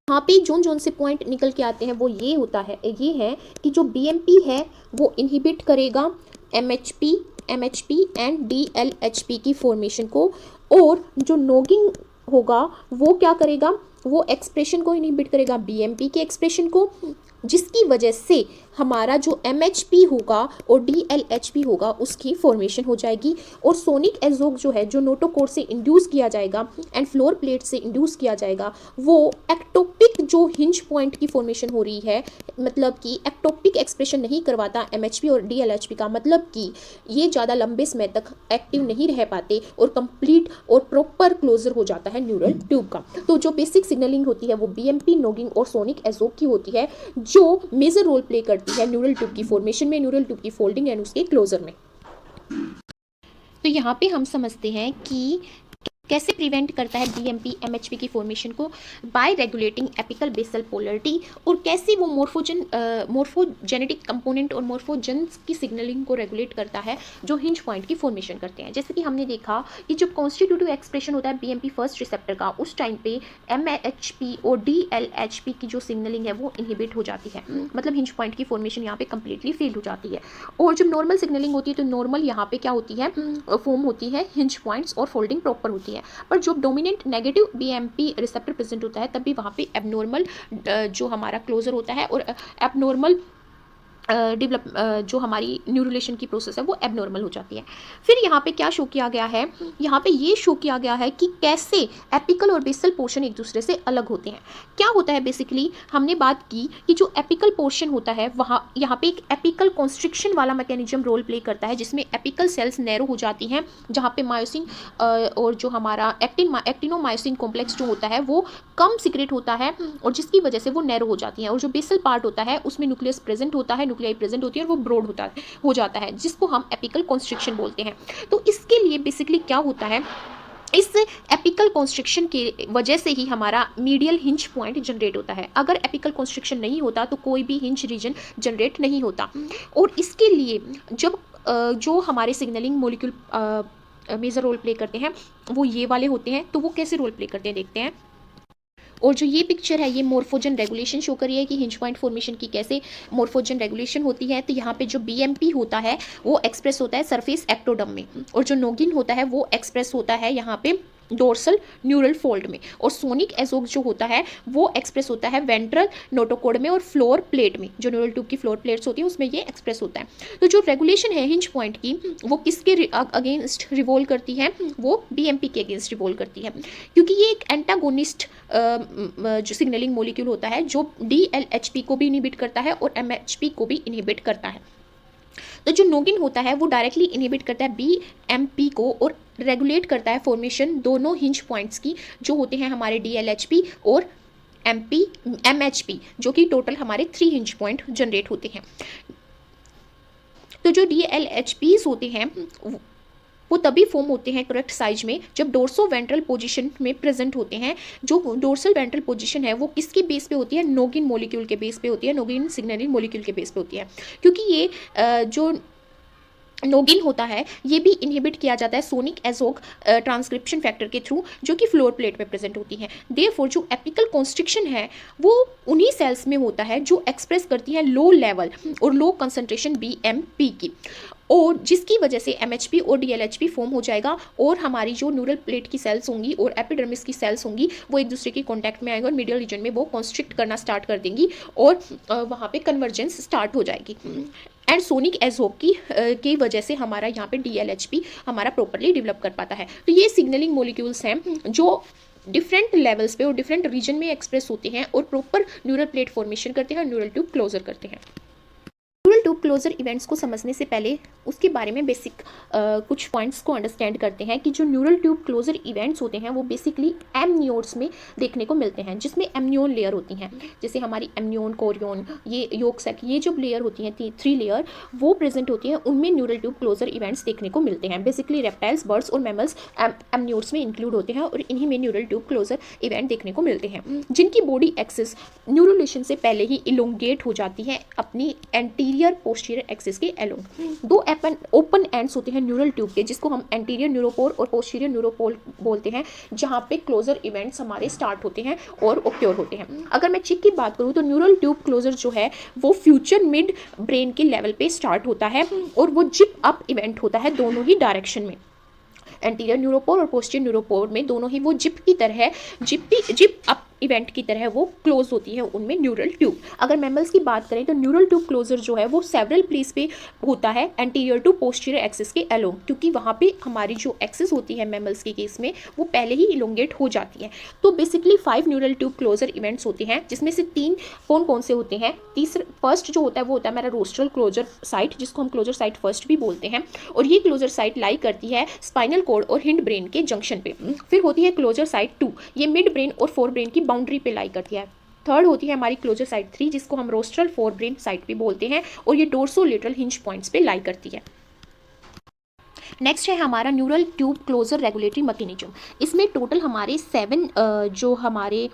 यहाँ पे जोन से पॉइंट निकल के आते हैं वो ये होता है, ये है कि जो BMP है वो इनहिबिट करेगा MHP एंड DLHP की फॉर्मेशन को, और जो नोगिंग होगा वो क्या करेगा, वो एक्सप्रेशन को इनहिबिट करेगा, बीएमपी के एक्सप्रेशन को, जिसकी वजह से हमारा जो एमएचपी होगा और डीएलएचपी होगा उसकी फॉर्मेशन हो जाएगी। और सोनिक एजोग जो है, जो नोटोकोर से इंड्यूस किया जाएगा एंड फ्लोर प्लेट से इंड्यूस किया जाएगा, वो एक्टोपिक जो हिंज पॉइंट की फॉर्मेशन हो रही है, मतलब कि एक्टोपिक एक्सप्रेशन नहीं करवाता एमएचपी और डीएलएचपी का, मतलब कि ये ज़्यादा लंबे समय तक एक्टिव नहीं रह पाते और कंप्लीट और प्रॉपर क्लोजर हो जाता है न्यूरल ट्यूब का। तो जो बेसिक सिग्नलिंग होती है वो बीएमपी, नोगिंग और सोनिक एजोग की होती है, जो मेजर रोल प्ले करती है न्यूरल ट्यूब की फॉर्मेशन में, न्यूरल ट्यूब की फोल्डिंग एंड उसके क्लोजर में। तो यहाँ पे हम समझते हैं कि कैसे प्रिवेंट करता है बीएमपी एमएचपी की फॉर्मेशन को, by regulating apical basal polarity, और कैसे वो मोर्फोजेनेटिक कंपोनेंट और मोर्फोजेंस की सिग्नलिंग को रेगुलेट करता है जो हिंज पॉइंट की फॉर्मेशन करते हैं। जैसे कि हमने देखा कि जब कॉन्स्टिट्यूटिव एक्सप्रेशन होता है बीएमपी फर्स्ट रिसेप्टर का, उस टाइम पे एमएचपी और डीएलएचपी की जो सिग्नलिंग है वो इनहिबिट हो जाती है, मतलब हिंज पॉइंट की फॉर्मेशन यहाँ पे कंप्लीटली फेल हो जाती है। और जब नॉर्मल सिग्नलिंग होती है तो नॉर्मल यहाँ पे क्या होती है, फॉर्म होती है हिंज पॉइंट्स और फोल्डिंग प्रॉपर होती है। पर जब dominant negative BMP receptor present होता है तब भी वहाँ पे एबनॉर्मल जो हमारा क्लोजर होता है और एबनॉर्मल डेवलप जो हमारी न्यूरुलेशन की प्रोसेस है वो एबनॉर्मल हो जाती है। फिर यहाँ पे क्या शो किया गया है, यहाँ पे ये शो किया गया है कि कैसे एपिकल और बेसल पोर्शन एक दूसरे से अलग होते हैं। क्या होता है बेसिकली, हमने बात की कि जो एपिकल पोर्शन होता है वहाँ यहाँ पे एक एपिकल कॉन्स्ट्रिक्शन वाला मैकेनिज्म रोल प्ले करता है, जिसमें एपिकल सेल्स नैरो हो जाती हैं, जहाँ पे मायोसिन और जो हमारा एक्टिनोमायोसिन कॉम्प्लेक्स जो होता है वो कम सिक्रेट होता है और जिसकी वजह से वो नैरो हो जाती हैं। और जो बेसल पार्ट होता है उसमें न्यूक्लियस प्रेजेंट होता है, न्यूक्लियाई प्रेजेंट होती है और वो ब्रॉड हो जाता है, जिसको हम एपिकल कॉन्स्ट्रिक्शन बोलते हैं। तो इसके लिए बेसिकली क्या होता है, इस एपिकल कॉन्स्ट्रिक्शन की वजह से ही हमारा मीडियल हिंज पॉइंट जनरेट होता है। अगर एपिकल कॉन्स्ट्रिक्शन नहीं होता तो कोई भी हिंज रीजन जनरेट नहीं होता। और इसके लिए जब जो हमारे signalling molecule major role play करते हैं वो ये वाले होते हैं। तो वो कैसे रोल प्ले करते हैं देखते हैं। और जो ये पिक्चर है ये मोर्फोजन रेगुलेशन शो कर रही है कि हिंज पॉइंट फॉर्मेशन की कैसे मोर्फोजन रेगुलेशन होती है। तो यहाँ पे जो बीएमपी होता है वो एक्सप्रेस होता है सरफेस एक्टोडम में, और जो नोगिन होता है वो एक्सप्रेस होता है यहाँ पे डोर्सल न्यूरल फोल्ड में, और सोनिक एजोग जो होता है वो एक्सप्रेस होता है वेंट्रल नोटोकोड में और फ्लोर प्लेट में, जो न्यूरल ट्यूब की फ्लोर प्लेट्स होती है उसमें ये एक्सप्रेस होता है। तो जो रेगुलेशन है हिंज पॉइंट की वो किसके अगेंस्ट रिवोल्व करती है, वो बीएमपी के अगेंस्ट रिवोल्व करती है, क्योंकि ये एक एंटागोनिस्ट जो सिग्नलिंग मॉलिक्यूल होता है जो डीएलएचपी को भी इनहिबिट करता है और एमएचपी को भी इनहिबिट करता है। तो जो नोगिन होता है वो डायरेक्टली इनहिबिट करता है बीएमपी को और रेगुलेट करता है फॉर्मेशन दोनों हिंज पॉइंट्स की, जो होते हैं हमारे डीएलएचपी और एमएचपी, जो कि टोटल हमारे 3 हिंज पॉइंट जनरेट होते हैं। तो जो डीएलएचपीज होते हैं वो तभी फॉर्म होते हैं करेक्ट साइज में जब डोर्सो वेंट्रल पोजीशन में प्रेजेंट होते हैं। जो डोर्सल वेंट्रल पोजीशन है वो किसके बेस पे होती है, नोगिन मॉलिक्यूल के बेस पे होती है, नोगिन सिग्नलिंग मॉलिक्यूल के बेस पे होती है। क्योंकि ये जो नोगिन होता है ये भी इनहिबिट किया जाता है सोनिक एजोग ट्रांसक्रिप्शन फैक्टर के थ्रू, जो कि फ्लोर प्लेट में प्रेजेंट होती है। देयरफॉर जो एपिकल कॉन्स्ट्रिक्शन है वो उन्हीं सेल्स में होता है जो एक्सप्रेस करती है लो लेवल और लो कंसंट्रेशन बीएमपी की, और जिसकी वजह से एमएचपी और डीएलएचपी फॉर्म हो जाएगा और हमारी जो न्यूरल प्लेट की सेल्स होंगी और एपिडर्मिस की सेल्स होंगी वो एक दूसरे के कांटेक्ट में आएंगे और मीडियल रीजन में वो कॉन्स्ट्रिक्ट करना स्टार्ट कर देंगी और वहाँ पे कन्वर्जेंस स्टार्ट हो जाएगी। एंड सोनिक एजोग की वजह से हमारा यहाँ पे डीएलएचपी हमारा प्रॉपरली डेवलप कर पाता है। तो ये सिग्नलिंग मॉलिक्यूल्स हैं जो डिफरेंट लेवल्स पे और डिफरेंट रीजन में एक्सप्रेस होते हैं और प्रॉपर न्यूरल प्लेट फॉर्मेशन करते हैं और न्यूरल ट्यूब क्लोजर करते हैं। न्यूरल ट्यूब क्लोजर इवेंट्स को समझने से पहले उसके बारे में बेसिक कुछ पॉइंट्स को अंडरस्टैंड करते हैं कि जो न्यूरल ट्यूब क्लोजर इवेंट्स होते हैं वो बेसिकली एमनियोड्स में देखने को मिलते हैं, जिसमें एमनियोन लेयर होती हैं, जैसे हमारी एमनियोन, कोरियोन, ये योग सैक, ये जो लेयर होती हैं 3 लेयर वो प्रेजेंट होती हैं, उनमें न्यूरल ट्यूब क्लोजर इवेंट्स देखने को मिलते हैं। बेसिकली रेप्टाइल्स, बर्ड्स और मैमल्स एमनियोड्स में इंक्लूड होते हैं और इन्हीं में न्यूरल ट्यूब क्लोजर इवेंट देखने को मिलते हैं, जिनकी बॉडी एक्सिस न्यूरुलेशन से पहले ही इलोंगेट हो जाती है अपनी एंटीरियर पोस्टीरियर एक्सिस के अलोंग। 2 ओपन एंड्स होते हैं न्यूरल ट्यूब के, जिसको हम एंटीरियर न्यूरोपोल और पोस्टीरियर न्यूरोपोल बोलते हैं, जहाँ पे क्लोजर इवेंट्स हमारे स्टार्ट होते हैं और ओक्योर होते हैं। अगर मैं चिक की बात करूँ तो न्यूरल ट्यूब क्लोजर जो है वो फ्यूचर मिड ब्रेन के लेवल पे स्टार्ट होता है और वो जिप अप इवेंट होता है दोनों ही डायरेक्शन में। एंटीरियर न्यूरोपोर और पोस्टीरियर न्यूरोपोर में दोनों ही वो जिप की तरह, जिप अप इवेंट की तरह वो क्लोज होती है उनमें न्यूरल ट्यूब। अगर मैमल्स की बात करें तो न्यूरल ट्यूब क्लोजर जो है वो सेवरल प्लेस पे होता है एंटीरियर टू पोस्टीरियर एक्सिस के अलोंग, क्योंकि वहाँ पे हमारी जो एक्सिस होती है मैमल्स के केस में वो पहले ही इलोंगेट हो जाती है। तो basically 5 neural tube closure events होते हैं, जिसमें से 3 कौन कौन से होते हैं। फर्स्ट जो होता है वो होता है हमारा रोस्ट्रल क्लोजर साइट, जिसको हम क्लोजर साइट फर्स्ट भी बोलते हैं, और ये क्लोजर साइट लाई करती है स्पाइनल कॉर्ड और हिंड ब्रेन के जंक्शन पे। फिर होती है क्लोजर साइट 2, ये मिड ब्रेन और फोर ब्रेन की बाउंड्री पे लाई करती है। थर्ड होती है हमारी क्लोजर साइट 3, जिसको हम रोस्ट्रल फोर ब्रेन साइट भी बोलते हैं, और ये डोर्सोलेटरल हिंज पॉइंट्स पे लाई करती है। नेक्स्ट है हमारा neural tube closure regulatory mechanism. इसमें टोटल हमारे 7 जो हमारे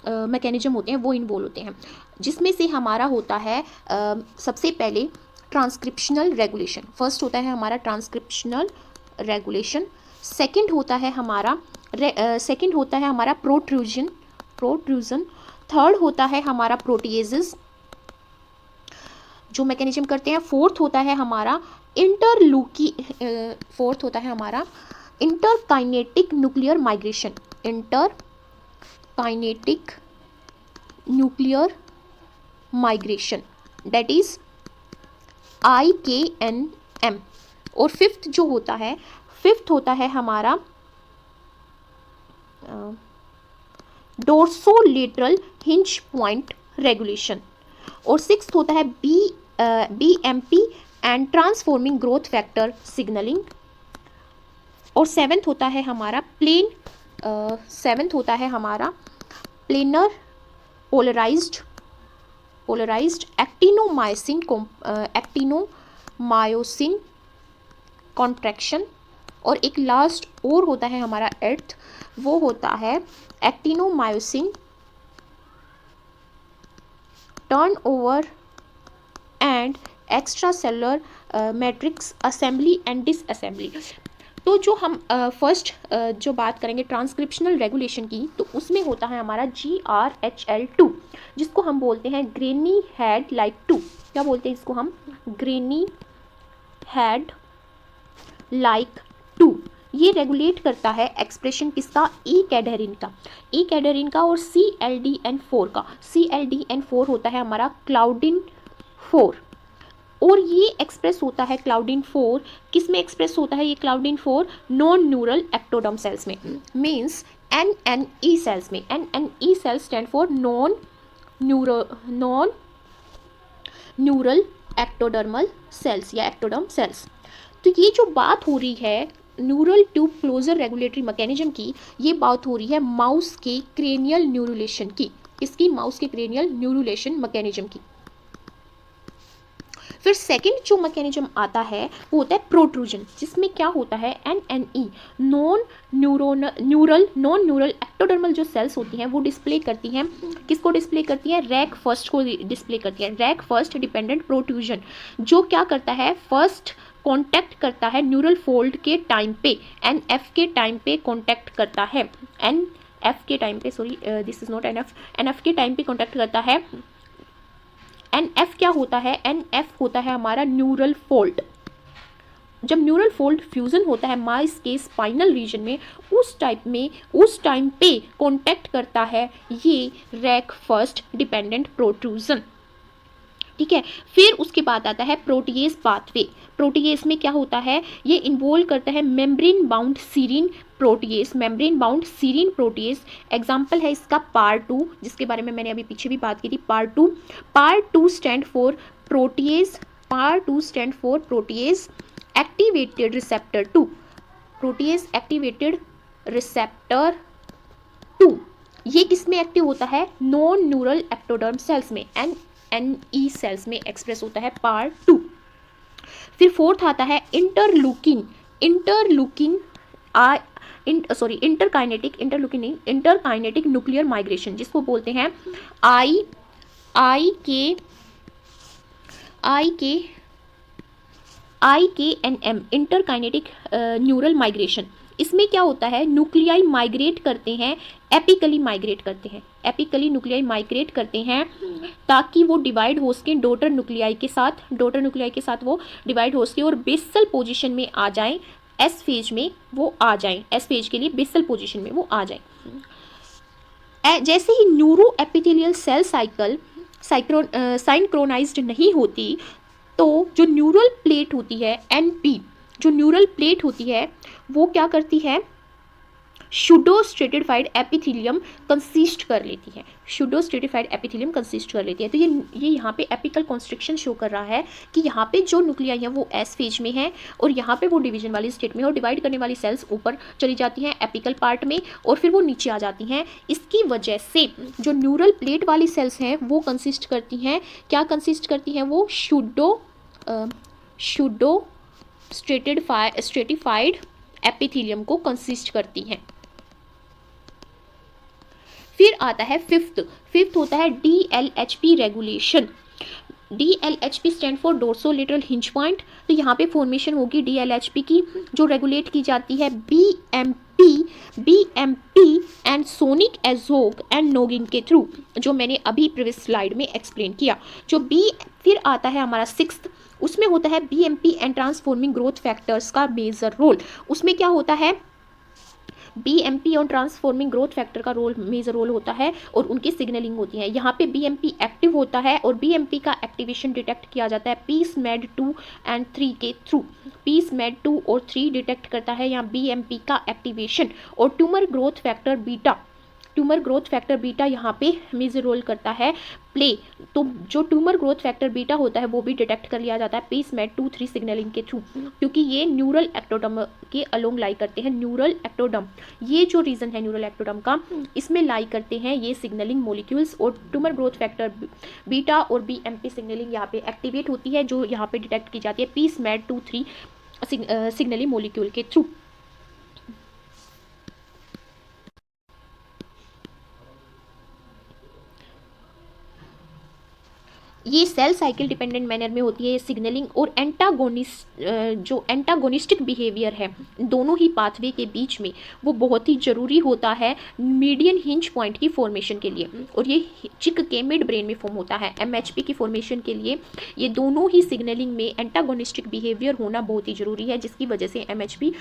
मैकेनिज्म होते हैं वो इन्वॉल्व होते हैं, जिसमें से हमारा होता है सबसे पहले ट्रांसक्रिप्शनल रेगुलेशन। फर्स्ट होता है हमारा ट्रांसक्रिप्शनल रेगुलेशन। सेकंड होता है हमारा प्रोट्रूजन। थर्ड होता है हमारा प्रोटीएजेस जो मैकेनिज्म करते हैं। फोर्थ होता है हमारा interkinetic nuclear migration. Interkinetic nuclear migration that is IKNM। और फिफ्थ होता है हमारा डोर्सोलेटरल हिंज पॉइंट रेगुलेशन। और सिक्स्थ होता है BMP and transforming growth factor signalling. और सेवेंथ होता है हमारा प्लेनर पोलराइज्ड एक्टिनोमायोसिन कॉन्ट्रैक्शन। और एक लास्ट और होता है हमारा एट्थ, वो होता है actinomyosin turnover and extra cellular matrix assembly and disassembly. तो जो हम फर्स्ट जो बात करेंगे ट्रांसक्रिप्शनल रेगुलेशन की, तो उसमें होता है हमारा GRHL2, जिसको हम बोलते हैं ग्रेनी हेड लाइक 2। क्या बोलते हैं इसको हम? Granny head like 2। ये रेगुलेट करता है एक्सप्रेशन किसका? ई कैडहेरिन का और CLDN4 का। CLDN4 होता है हमारा क्लाउडिन 4, और ये एक्सप्रेस होता है क्लाउडिन 4 किस में एक्सप्रेस होता है? ये claudin 4 non neural ectoderm cells में, मीन्स NNE सेल्स में। NNE cells stand for non neural ectodermal cells या एक्टोडर्म सेल्स। तो ये जो बात हो रही है neural tube closure regulatory mechanism की, ये बात हो रही है माउस के क्रेनियल न्यूरुलेशन की। इसकी माउस के क्रेनियल न्यूरुलेशन मैकेनिज्म की। फिर सेकंड जो मैकेनिज्म आता है वो होता है प्रोट्रूजन, जिसमें क्या होता है NNE नॉन न्यूरल एक्टोडर्मल जो सेल्स होती हैं वो डिस्प्ले करती हैं, किसको डिस्प्ले करती हैं? रैक फर्स्ट को डिस्प्ले करती है। रैक फर्स्ट डिपेंडेंट प्रोट्रूजन जो क्या करता है? फर्स्ट कॉन्टैक्ट करता है न्यूरल फोल्ड के टाइम पे, NF के टाइम पे कॉन्टैक्ट करता है। NF के टाइम पे, sorry this is not NF के टाइम पे कॉन्टैक्ट करता है। NF क्या होता है? NF होता है हमारा न्यूरल फोल्ड। जब न्यूरल फोल्ड फ्यूजन होता है माइस के स्पाइनल रीजन में, उस टाइम पे कॉन्टैक्ट करता है ये रैक फर्स्ट डिपेंडेंट प्रोट्रूजन। ठीक है, फिर उसके बाद आता है प्रोटीएज पाथवे। प्रोटीएज में क्या होता है? ये इन्वॉल्व करता है membrane bound serine protease. Example है इसका PAR2, जिसके बारे में मैंने अभी पीछे भी बात की थी। PAR2 stand for protease activated receptor 2। Protease activated receptor 2 ये किस में एक्टिव होता है? नॉन न्यूरल एक्टोडर्म सेल्स में, NNE सेल्स में एक्सप्रेस होता है PAR2। फिर फोर्थ आता है इंटरकाइनेटिक न्यूक्लियर माइग्रेशन, जिसको बोलते हैं IKNM इंटरकाइनेटिक न्यूरल माइग्रेशन। इसमें क्या होता है? न्यूक्लियाई माइग्रेट करते हैं, एपिकली न्यूक्लियाई माइग्रेट करते हैं ताकि वो डिवाइड हो सके डॉटर न्यूक्लियाई के साथ वो डिवाइड हो सके और बेसल पोजीशन में आ जाएं एस फेज में वो आ जाएं, एस फेज के लिए बेसल पोजीशन में वो आ जाएं। जैसे ही न्यूरो एपिथेलियल सेल साइकिल साइंक्रोनाइज्ड नहीं होती, तो जो न्यूरल प्लेट होती है एनपी, जो न्यूरल प्लेट होती है वो क्या करती है, शूडो स्ट्रेटिफाइड एपिथेलियम कंसिस्ट कर लेती है, शूडो स्ट्रेटिफाइड एपिथेलियम कंसिस्ट कर लेती है। तो ये यहाँ पे एपिकल कॉन्स्ट्रिक्शन शो कर रहा है कि यहाँ पे जो न्यूक्लियाई है वो एस फेज में है और यहाँ पे वो डिवीजन वाली स्टेट में, और डिवाइड करने वाली सेल्स ऊपर चली जाती हैं एपिकल पार्ट में और फिर वो नीचे आ जाती हैं। इसकी वजह से जो न्यूरल प्लेट वाली सेल्स हैं वो कंसिस्ट करती हैं, क्या कंसिस्ट करती हैं, वो शूडो स्ट्रेटिफाइड एपिथेलियम को कंसिस्ट करती हैं। फिर आता है फिफ्थ होता है DLHP regulation. DLHP stand for dorsolateral hinge point. तो यहाँ पे फॉर्मेशन होगी DLHP की, जो रेगुलेट की जाती है BMP एंड सोनिक एजोग एंड नोगिंग के थ्रू, जो मैंने अभी प्रीवियस स्लाइड में एक्सप्लेन किया। जो फिर आता है हमारा 6th, उसमें होता है BMP and transforming growth factors का मेजर रोल। उसमें क्या होता है, BMP और ट्रांसफॉर्मिंग ग्रोथ फैक्टर का मेजर रोल होता है और उनकी सिग्नलिंग होती है। यहाँ पे BMP एक्टिव होता है और BMP का एक्टिवेशन डिटेक्ट किया जाता है PSMAD2 एंड 3 के थ्रू। PSMAD2 और 3 डिटेक्ट करता है यहाँ BMP का एक्टिवेशन, और ट्यूमर ग्रोथ फैक्टर बीटा यहाँ पे मेजर रोल करता है प्ले। तो जो ट्यूमर ग्रोथ फैक्टर बीटा होता है वो भी डिटेक्ट कर लिया जाता है PSMAD2 3 सिग्नलिंग के थ्रू, क्योंकि ये न्यूरल एक्टोडम के अलोंग लाई करते हैं। न्यूरल एक्टोडम, ये जो रीजन है न्यूरल एक्टोडम का, इसमें लाई करते हैं ये सिग्नलिंग मॉलिक्यूल्स, और ट्यूमर ग्रोथ फैक्टर बीटा और BMP सिग्नलिंग यहाँ पे एक्टिवेट होती है, जो यहाँ पे डिटेक्ट की जाती है PSMAD2 3 सिग्नलिंग मॉलिक्यूल के थ्रू। ये सेल साइकिल डिपेंडेंट मैनर में होती है सिग्नलिंग, और जो एंटागोनिस्टिक बिहेवियर है दोनों ही पाथवे के बीच में, वो बहुत ही ज़रूरी होता है मीडियन हिंज पॉइंट की फॉर्मेशन के लिए, और ये चिक के मिड ब्रेन में फॉर्म होता है। MHP की फॉर्मेशन के लिए ये दोनों ही सिग्नलिंग में एंटागोनिस्टिक बिहेवियर होना बहुत ही ज़रूरी है, जिसकी वजह से MHP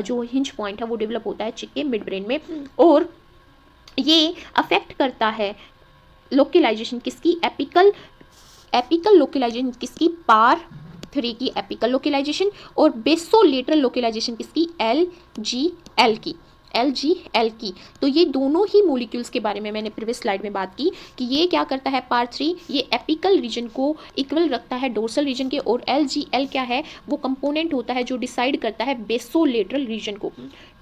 जो हिंज पॉइंट है वो डेवलप होता है चिक के मिड ब्रेन में, और ये अफेक्ट करता है लोकलाइजेशन किसकी, एपिकल लोकलाइजेशन किसकी, पार 3 की एपिकल लोकलाइजेशन, और बेसोलेटरल लोकलाइजेशन किसकी, LGL की। तो ये दोनों ही मॉलिक्यूल्स के बारे में मैंने प्रीवियस स्लाइड में बात की कि ये क्या करता है, पार 3 ये एपिकल रीजन को इक्वल रखता है डोर्सल रीजन के, और LGL क्या है, वो कंपोनेंट होता है जो डिसाइड करता है बेसोलेटरल रीजन को,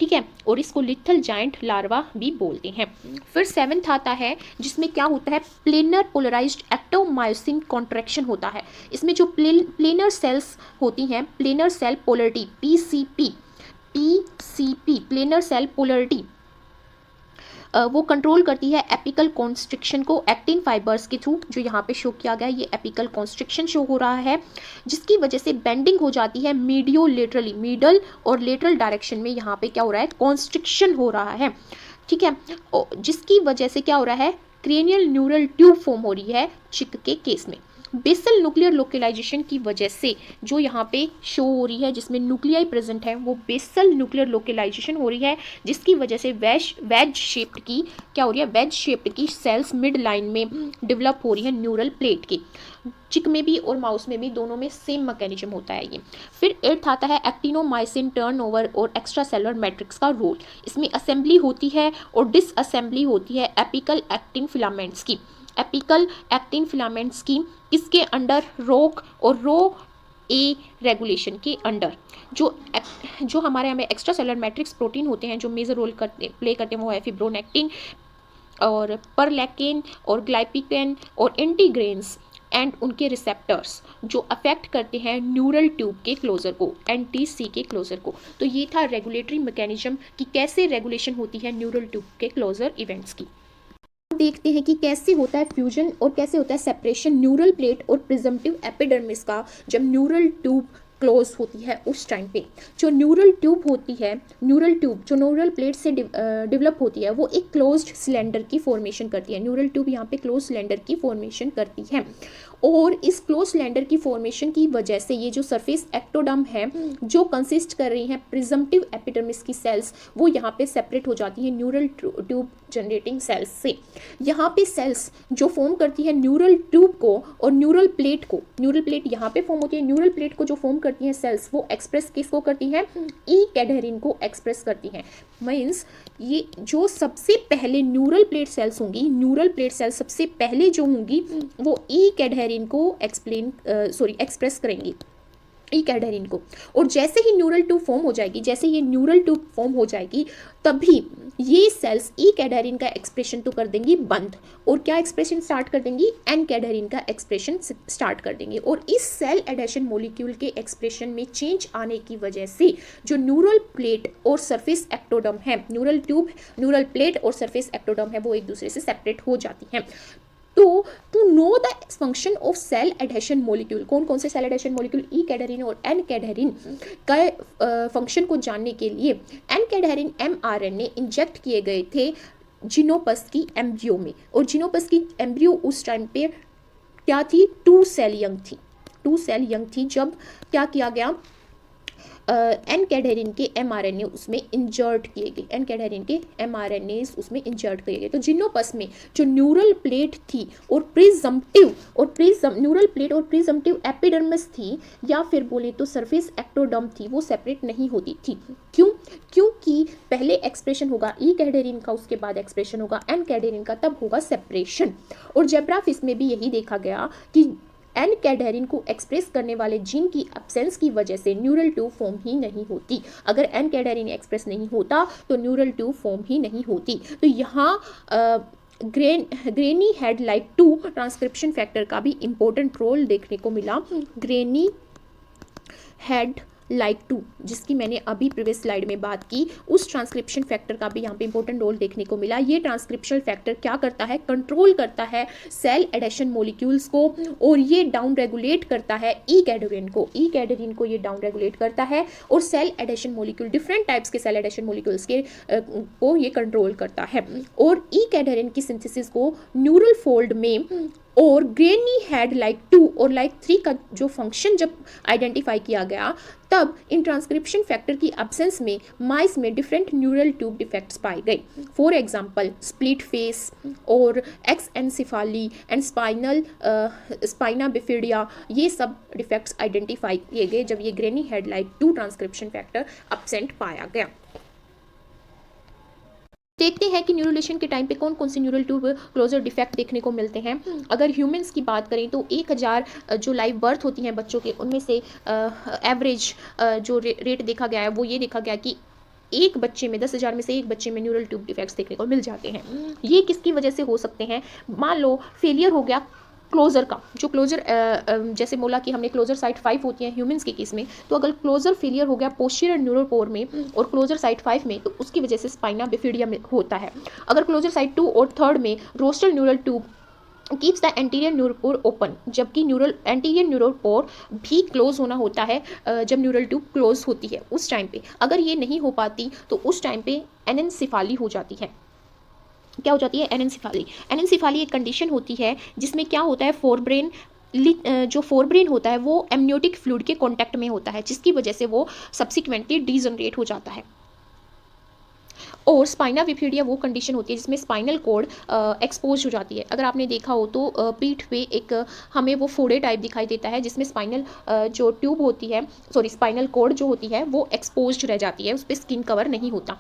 ठीक है, और इसको लिथल जायंट लार्वा भी बोलते हैं। फिर 7th आता है जिसमें क्या होता है, प्लेनर पोलराइज्ड एक्टोमायोसिन कॉन्ट्रैक्शन होता है। इसमें जो प्लेनर सेल्स होती हैं, planar cell polarity PCP planar cell polarity, वो कंट्रोल करती है एपिकल कॉन्स्ट्रिक्शन को एक्टिन फाइबर्स के थ्रू, जो यहाँ पे शो किया गया है, ये एपिकल कॉन्स्ट्रिक्शन शो हो रहा है, जिसकी वजह से बेंडिंग हो जाती है मीडियोलेटरली, मिडल और लेटरल डायरेक्शन में यहाँ पे क्या हो रहा है, कॉन्स्ट्रिक्शन हो रहा है, ठीक है, जिसकी वजह से क्या हो रहा है, क्रेनियल न्यूरल ट्यूब फॉर्म हो रही है चिक के केस में। बेसल न्यूक्लियर लोकलाइजेशन की वजह से जो यहाँ पे शो हो रही है, जिसमें न्यूक्लियाई प्रेजेंट है, वो बेसल न्यूक्लियर लोकलाइजेशन हो रही है, जिसकी वजह से वेज शेप्ड की क्या हो रही है, वेज शेप्ड की सेल्स मिड लाइन में डेवलप हो रही है न्यूरल प्लेट की। चिक में भी और माउस में भी दोनों में सेम मैकेनिज्म होता है ये। फिर 8th आता है एक्टिनोमाइसिन टर्नओवर और एक्स्ट्रा सेलुलर मैट्रिक्स का रोल। इसमें असेंबली होती है और डिसअसेंबली होती है एपिकल एक्टिन फिलामेंट्स की, एपिकल एक्टिन फिलामेंट्स की किसके अंडर, रोक और रो ए रेगुलेशन के अंडर। जो हमारे यहाँ एक्स्ट्रा सेलुलर मैट्रिक्स प्रोटीन होते हैं जो मेजर रोल प्ले करते हैं वो है फिब्रोनेक्टिन और परलैकिन और ग्लाइपिकन और इंटीग्रेन्स एंड उनके रिसेप्टर्स जो अफेक्ट करते हैं न्यूरल ट्यूब के क्लोजर को, NTC के क्लोजर को। तो ये था रेगुलेटरी मैकेनिज्म कि कैसे रेगुलेशन होती है न्यूरल ट्यूब के क्लोजर इवेंट्स की। देखते हैं कि कैसे होता है फ्यूजन और कैसे होता है सेपरेशन न्यूरल प्लेट और प्रिजम्पटिव एपिडर्मिस का जब न्यूरल ट्यूब क्लोज होती है उस टाइम पे। जो न्यूरल ट्यूब होती है, न्यूरल ट्यूब जो न्यूरल प्लेट से डेवलप होती है वो एक क्लोज्ड सिलेंडर की फॉर्मेशन करती है। न्यूरल ट्यूब यहाँ पे क्लोज सिलेंडर की फॉर्मेशन करती है और इस क्लोज सिलेंडर की फॉर्मेशन की वजह से ये जो सरफेस एक्टोडर्म है जो कंसिस्ट कर रही हैं प्रिजम्पटिव एपिडर्मिस की सेल्स, वो यहाँ पे सेपरेट हो जाती हैं न्यूरल ट्यूब जनरेटिंग सेल्स से। यहाँ पे सेल्स जो फॉर्म करती है न्यूरल ट्यूब को और न्यूरल प्लेट को, न्यूरल प्लेट यहाँ पे फॉर्म होती है, न्यूरल प्लेट को जो फॉर्म करती हैं सेल्स वो एक्सप्रेस किसको करती हैं, ई कैडहेरिन को एक्सप्रेस करती हैं। मीन्स ये जो सबसे पहले न्यूरल प्लेट सेल्स होंगी, न्यूरल प्लेट सेल्स सबसे पहले जो होंगी वो ई कैडहेरिन को एक्सप्रेस करेंगी, ई कैडहेरिन को। और जैसे ही न्यूरल ट्यूब फॉर्म हो जाएगी, जैसे ये न्यूरल ट्यूब फॉर्म हो जाएगी, तभी ये सेल्स ई कैडहेरिन का एक्सप्रेशन तो कर देंगी बंद, और क्या एक्सप्रेशन स्टार्ट कर देंगी, एन कैडहेरिन का एक्सप्रेशन स्टार्ट कर देंगे। और इस सेल एडेशन मॉलिक्यूल के एक्सप्रेशन में चेंज आने की वजह से जो न्यूरल प्लेट और सरफेस एक्टोडर्म है, न्यूरल ट्यूब, न्यूरल प्लेट और सरफेस एक्टोडर्म है, वो एक दूसरे से सेपरेट हो जाती हैं। तो to know the function of cell adhesion molecule, कौन कौन से cell adhesion molecule, E cadherin और एन कैडहेरिन का फंक्शन को जानने के लिए एन कैडहेरिन mRNA इंजेक्ट किए गए थे जिनोपस की एम्ब्रियो में। और जिनोपस की एम्ब्रियो उस टाइम पे क्या थी, 2 सेल यंग थी, 2 सेल यंग थी जब क्या किया गया, एन कैडहेरिन के mRNA उसमें इंजर्ट किए गए, एन कैडहेरिन के mRNA उसमें इंजर्ट किए गए। तो जिनोपस में जो न्यूरल प्लेट थी और न्यूरल प्लेट और प्रिजम्पटिव एपिडर्मिस थी, या फिर बोले तो सरफेस एक्टोडर्म थी, वो सेपरेट नहीं होती थी। क्यों? क्योंकि पहले एक्सप्रेशन होगा ई कैडहेरिन का, उसके बाद एक्सप्रेशन होगा एन कैडहेरिन का, तब होगा सेपरेशन। और जेब्राफिश में भी यही देखा गया कि एन कैडहेरिन को एक्सप्रेस करने वाले जीन की एब्सेंस की वजह से न्यूरल ट्यूब फॉर्म ही नहीं होती। अगर एन कैडहेरिन एक्सप्रेस नहीं होता तो न्यूरल ट्यूब फॉर्म ही नहीं होती। तो यहाँ granny head like 2 transcription factor का भी इंपॉर्टेंट रोल देखने को मिला। ग्रेनी हेड लाइक 2, जिसकी मैंने अभी प्रीवियस स्लाइड में बात की, उस ट्रांसक्रिप्शन फैक्टर का भी यहाँ पे इंपॉर्टेंट रोल देखने को मिला। ये ट्रांसक्रिप्शन फैक्टर क्या करता है, कंट्रोल करता है सेल एडेशन मॉलिक्यूल्स को, और ये डाउन रेगुलेट करता है ई कैडहेरिन को, ई कैडहेरिन को ये डाउन रेगुलेट करता है, और cell adhesion molecule, different types के सेल एडेशन मॉलिक्यूल्स के को ये कंट्रोल करता है। और ई कैडहेरिन की सिंथेसिस को न्यूरल फोल्ड में और ग्रेनी हेड लाइक 2 और लाइक 3 का जो फंक्शन जब आइडेंटिफाई किया गया, तब इन ट्रांसक्रिप्शन फैक्टर की एब्सेंस में माइस में डिफरेंट न्यूरल ट्यूब डिफेक्ट्स पाए गए। फॉर एग्जांपल स्प्लिट फेस और एक्स एनसेफाली एंड स्पाइना बिफिडिया, ये सब डिफेक्ट्स आइडेंटिफाई किए गए जब ये granny head like 2 transcription factor absent पाया गया। देखते हैं कि न्यूरोलेशन के टाइम पे कौन कौन से न्यूरल ट्यूब क्लोजर डिफेक्ट देखने को मिलते हैं। अगर ह्यूमंस की बात करें तो 1000 जो लाइव बर्थ होती हैं बच्चों के, उनमें से एवरेज जो रेट देखा गया है वो ये देखा गया कि एक बच्चे में 10,000 में से एक बच्चे में न्यूरल ट्यूब डिफेक्ट्स देखने को मिल जाते हैं। ये किसकी वजह से हो सकते हैं, मान लो फेलियर हो गया क्लोजर का, जो क्लोजर जैसे बोला कि हमने क्लोजर साइट 5 होती है ह्यूमंस के केस में, तो अगर क्लोजर फेलियर हो गया पोस्टीरियर न्यूरोपोर में और क्लोजर साइट 5 में, तो उसकी वजह से स्पाइना बिफिडिया में होता है। अगर क्लोजर साइट 2 और 3 में rostral neural tube keeps the anterior neuropore open, जबकि एंटीरियर न्यूरोपोर भी क्लोज होना होता है जब न्यूरल ट्यूब क्लोज होती है उस टाइम पे। अगर ये नहीं हो पाती तो उस टाइम पे एनेंसेफाली हो जाती है। क्या हो जाती है, एनेंसेफाली। एनेंसेफाली एक कंडीशन होती है जिसमें क्या होता है, फोरब्रेन जो फोरब्रेन होता है वो एमनियोटिक फ्लूइड के कांटेक्ट में होता है, जिसकी वजह से वो सब्सिक्वेंटली डीजनरेट हो जाता है। और स्पाइना बिफिडिया वो कंडीशन होती है जिसमें स्पाइनल कॉर्ड एक्सपोज हो जाती है। अगर आपने देखा हो तो पीठ पे एक हमें वो फोड़े टाइप दिखाई देता है जिसमें स्पाइनल जो ट्यूब होती है, स्पाइनल कॉर्ड जो होती है वो एक्सपोज रह जाती है, उस पर स्किन कवर नहीं होता।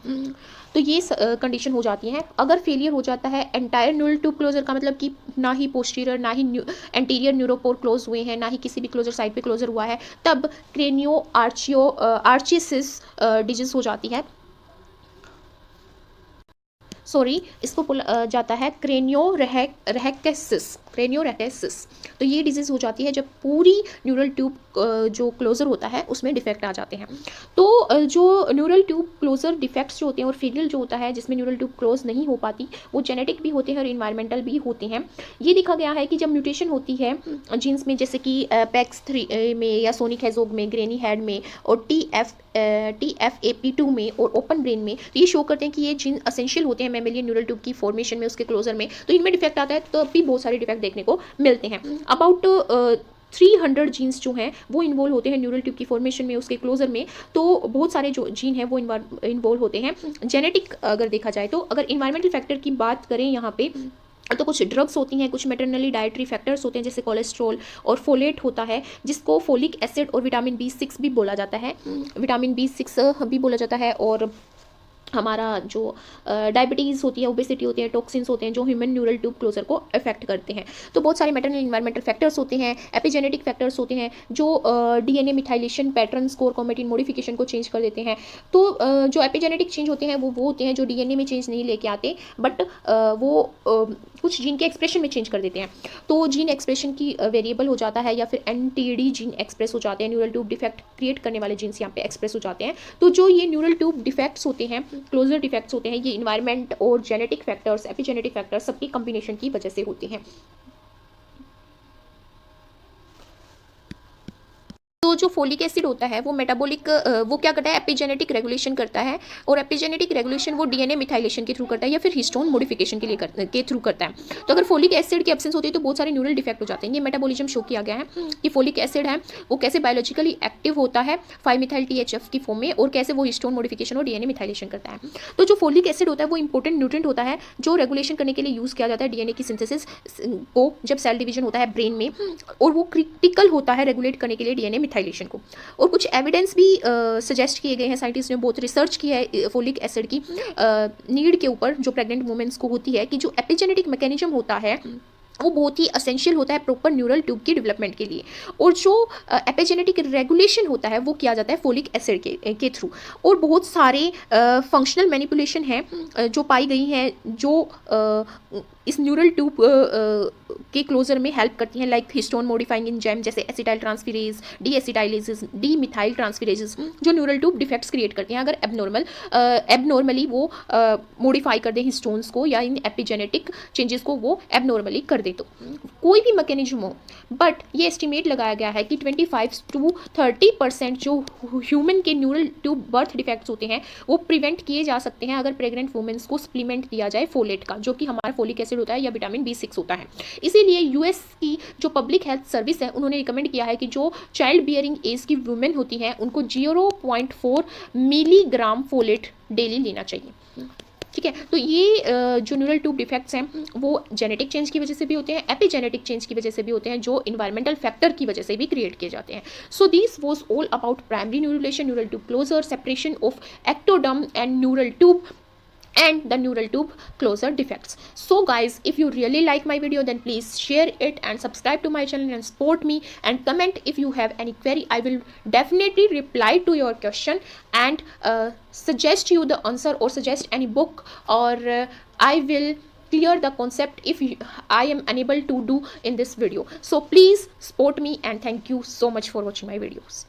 तो ये कंडीशन हो जाती है। अगर फेलियर हो जाता है एंटायर न्यूरल ट्यूब क्लोजर का मतलब कि ना ही पोस्टीरियर ना ही एंटीरियर न्यूरोपोर क्लोज हुए हैं, ना ही किसी भी क्लोजर साइड पे क्लोजर हुआ है, तब क्रेनियो आर्चियोसिस डिजीज हो जाती है। इसको बोला जाता है क्रेनियोरेक्टेसिस। तो ये डिजीज़ हो जाती है जब पूरी न्यूरल ट्यूब जो क्लोजर होता है उसमें डिफेक्ट आ जाते हैं। तो जो न्यूरल ट्यूब क्लोजर डिफेक्ट्स जो होते हैं और फेलियर जो होता है जिसमें न्यूरल ट्यूब क्लोज नहीं हो पाती, वो जेनेटिक भी होते हैं और इन्वायरमेंटल भी होते हैं। ये देखा गया है कि जब म्यूटेशन होती है जीन्स में, जैसे कि PAX3 में या सोनिक हेजोग में, ग्रेनी हेड में और TFAP2 में और ओपन ब्रेन में, तो ये शो करते हैं कि ये जीन असेंशियल होते हैं मैमेलियन न्यूरल ट्यूब की फॉर्मेशन में, उसके क्लोजर में। तो इनमें डिफेक्ट आता है तो भी बहुत सारे डिफेक्ट देखने को मिलते हैं। अबाउट 300 जीन्स जो हैं वो इन्वॉल्व होते हैं न्यूरल ट्यूब की फॉर्मेशन में, उसके क्लोजर में। तो बहुत सारे जो जीन हैं वो इन्वॉल्व होते हैं। जेनेटिक अगर देखा जाए तो, अगर इन्वायरमेंटल फैक्टर की बात करें यहाँ पे, तो कुछ ड्रग्स होती हैं, कुछ मैटरनली डाइटरी फैक्टर्स होते हैं जैसे कोलेस्ट्रॉल और फोलेट होता है, जिसको फोलिक एसिड और विटामिन B6 भी बोला जाता है, विटामिन B6 भी बोला जाता है। और हमारा जो डायबिटीज़ होती है, ओबेसिटी होती है, टॉक्सिन्स होते हैं जो ह्यूमन न्यूरल ट्यूब क्लोजर को अफेक्ट करते हैं। तो बहुत सारे मैटरनल इन्वायरमेंटल फैक्टर्स होते हैं, एपिजेनेटिक फैक्टर्स होते हैं जो DNA methylation pattern score chromatin modification को चेंज कर देते हैं। तो जो एपिजेनेटिक चेंज होते हैं वो होते हैं जो DNA में चेंज नहीं लेके आते, बट वो कुछ जीन के एक्सप्रेशन में चेंज कर देते हैं। तो जीन एक्सप्रेशन की वेरिएबल हो जाता है, या फिर NTD जीन एक्सप्रेस हो जाते हैं, न्यूरल ट्यूब डिफेक्ट क्रिएट करने वाले जीन्स यहाँ पे एक्सप्रेस हो जाते हैं। तो जो ये न्यूरल ट्यूब डिफेक्ट्स होते हैं, क्लोजर डिफेक्ट्स होते हैं, ये इन्वायरमेंट और जेनेटिक फैक्टर्स, एपिजेनेटिक फैक्टर्स सबकी कॉम्बिनेशन की वजह से होते हैं। तो जो फोलिक एसिड होता है वो मेटाबॉलिक, वो क्या करता है, एपिजेनेटिक रेगुलेशन करता है, और एपिजेनेटिक रेगुलेशन वो DNA मिथाइलेशन के थ्रू करता है या फिर हिस्टोन मॉडिफिकेशन के थ्रू करता है। तो अगर फोलिक एसिड की एब्सेंस होती है तो बहुत सारे न्यूरल डिफेक्ट हो जाते हैं। ये मेटाबॉलिज्म शो किया गया है कि फोलिक एसिड है वो कैसे बायोलॉजिकली एक्टिव होता है 5-मिथाइल THF की फॉर्म में, और कैसे वो हिस्टोन मॉडिफिकेशन और DNA मिथाइलेशन करता है। तो जो फोलिक एसिड होता है वो इंपॉर्टेंट न्यूट्रिएंट होता है जो रेगुलेशन करने के लिए यूज़ किया जाता है DNA की सिंथेसिस को, जब सेल डिवीजन होता है ब्रेन में, और वो क्रिटिकल होता है रेगुलेट करने के लिए DNA मिथाइलेशन को। और कुछ एविडेंस भी सजेस्ट किए गए हैं, साइंटिस्ट ने बहुत रिसर्च की है फोलिक एसिड की नीड के ऊपर जो प्रेग्नेंट वुमेन्स को होती है, कि जो एपिजेनेटिक मैकेनिज्म होता है वो बहुत ही असेंशियल होता है प्रॉपर न्यूरल ट्यूब की डेवलपमेंट के लिए। और जो एपिजेनेटिक रेगुलेशन होता है वो किया जाता है फोलिक एसिड के थ्रू। और बहुत सारे फंक्शनल मैनिपुलेशन हैं जो पाई गई हैं जो इस न्यूरल ट्यूब के क्लोजर में हेल्प करती हैं, लाइक हिस्टोन मॉडिफाइंग एंजाइम जैसे acetyl transferase, deacetylases, de methyl transferases, जो न्यूरल ट्यूब डिफेक्ट्स क्रिएट करते हैं अगर एबनॉर्मली वो मॉडिफाई कर दें हिस्टोन्स को, या इन एपिजेनेटिक चेंजेस को वो एबनॉर्मली कर दे। तो कोई भी मैकेनिज्म हो, बट ये एस्टिमेट लगाया गया है कि 25 to 30% जो ह्यूमन के न्यूरल ट्यूब बर्थ डिफेक्ट्स होते हैं वो प्रिवेंट किए जा सकते हैं अगर प्रेग्नेंट वुमेन्स को सप्लीमेंट दिया जाए फोलेट का, जो कि हमारा फोलिक एसिड होता है या विटामिन B6 होता है। इसीलिए US की जो पब्लिक हेल्थ सर्विस है उन्होंने रिकमेंड किया है कि जो चाइल्ड बियरिंग एज की वुमेन होती हैं उनको 0.4 मिलीग्राम फोलेट डेली लेना चाहिए। ठीक है, तो ये जो न्यूरल ट्यूब डिफेक्ट्स हैं वो जेनेटिक चेंज की वजह से भी होते हैं, एपिजेनेटिक चेंज की वजह से भी होते हैं, जो इन्वायरमेंटल फैक्टर की वजह से भी क्रिएट किए जाते हैं। So this was all about primary neurulation, neural tube closure, separation of ectoderm and neural tube and the neural tube closure defects. So guys, if you really like my video then please share it and subscribe to my channel and support me, and comment if you have any query. I will definitely reply to your question and suggest you the answer or suggest any book, or I will clear the concept if I am unable to do in this video. So please support me and thank you so much for watching my videos.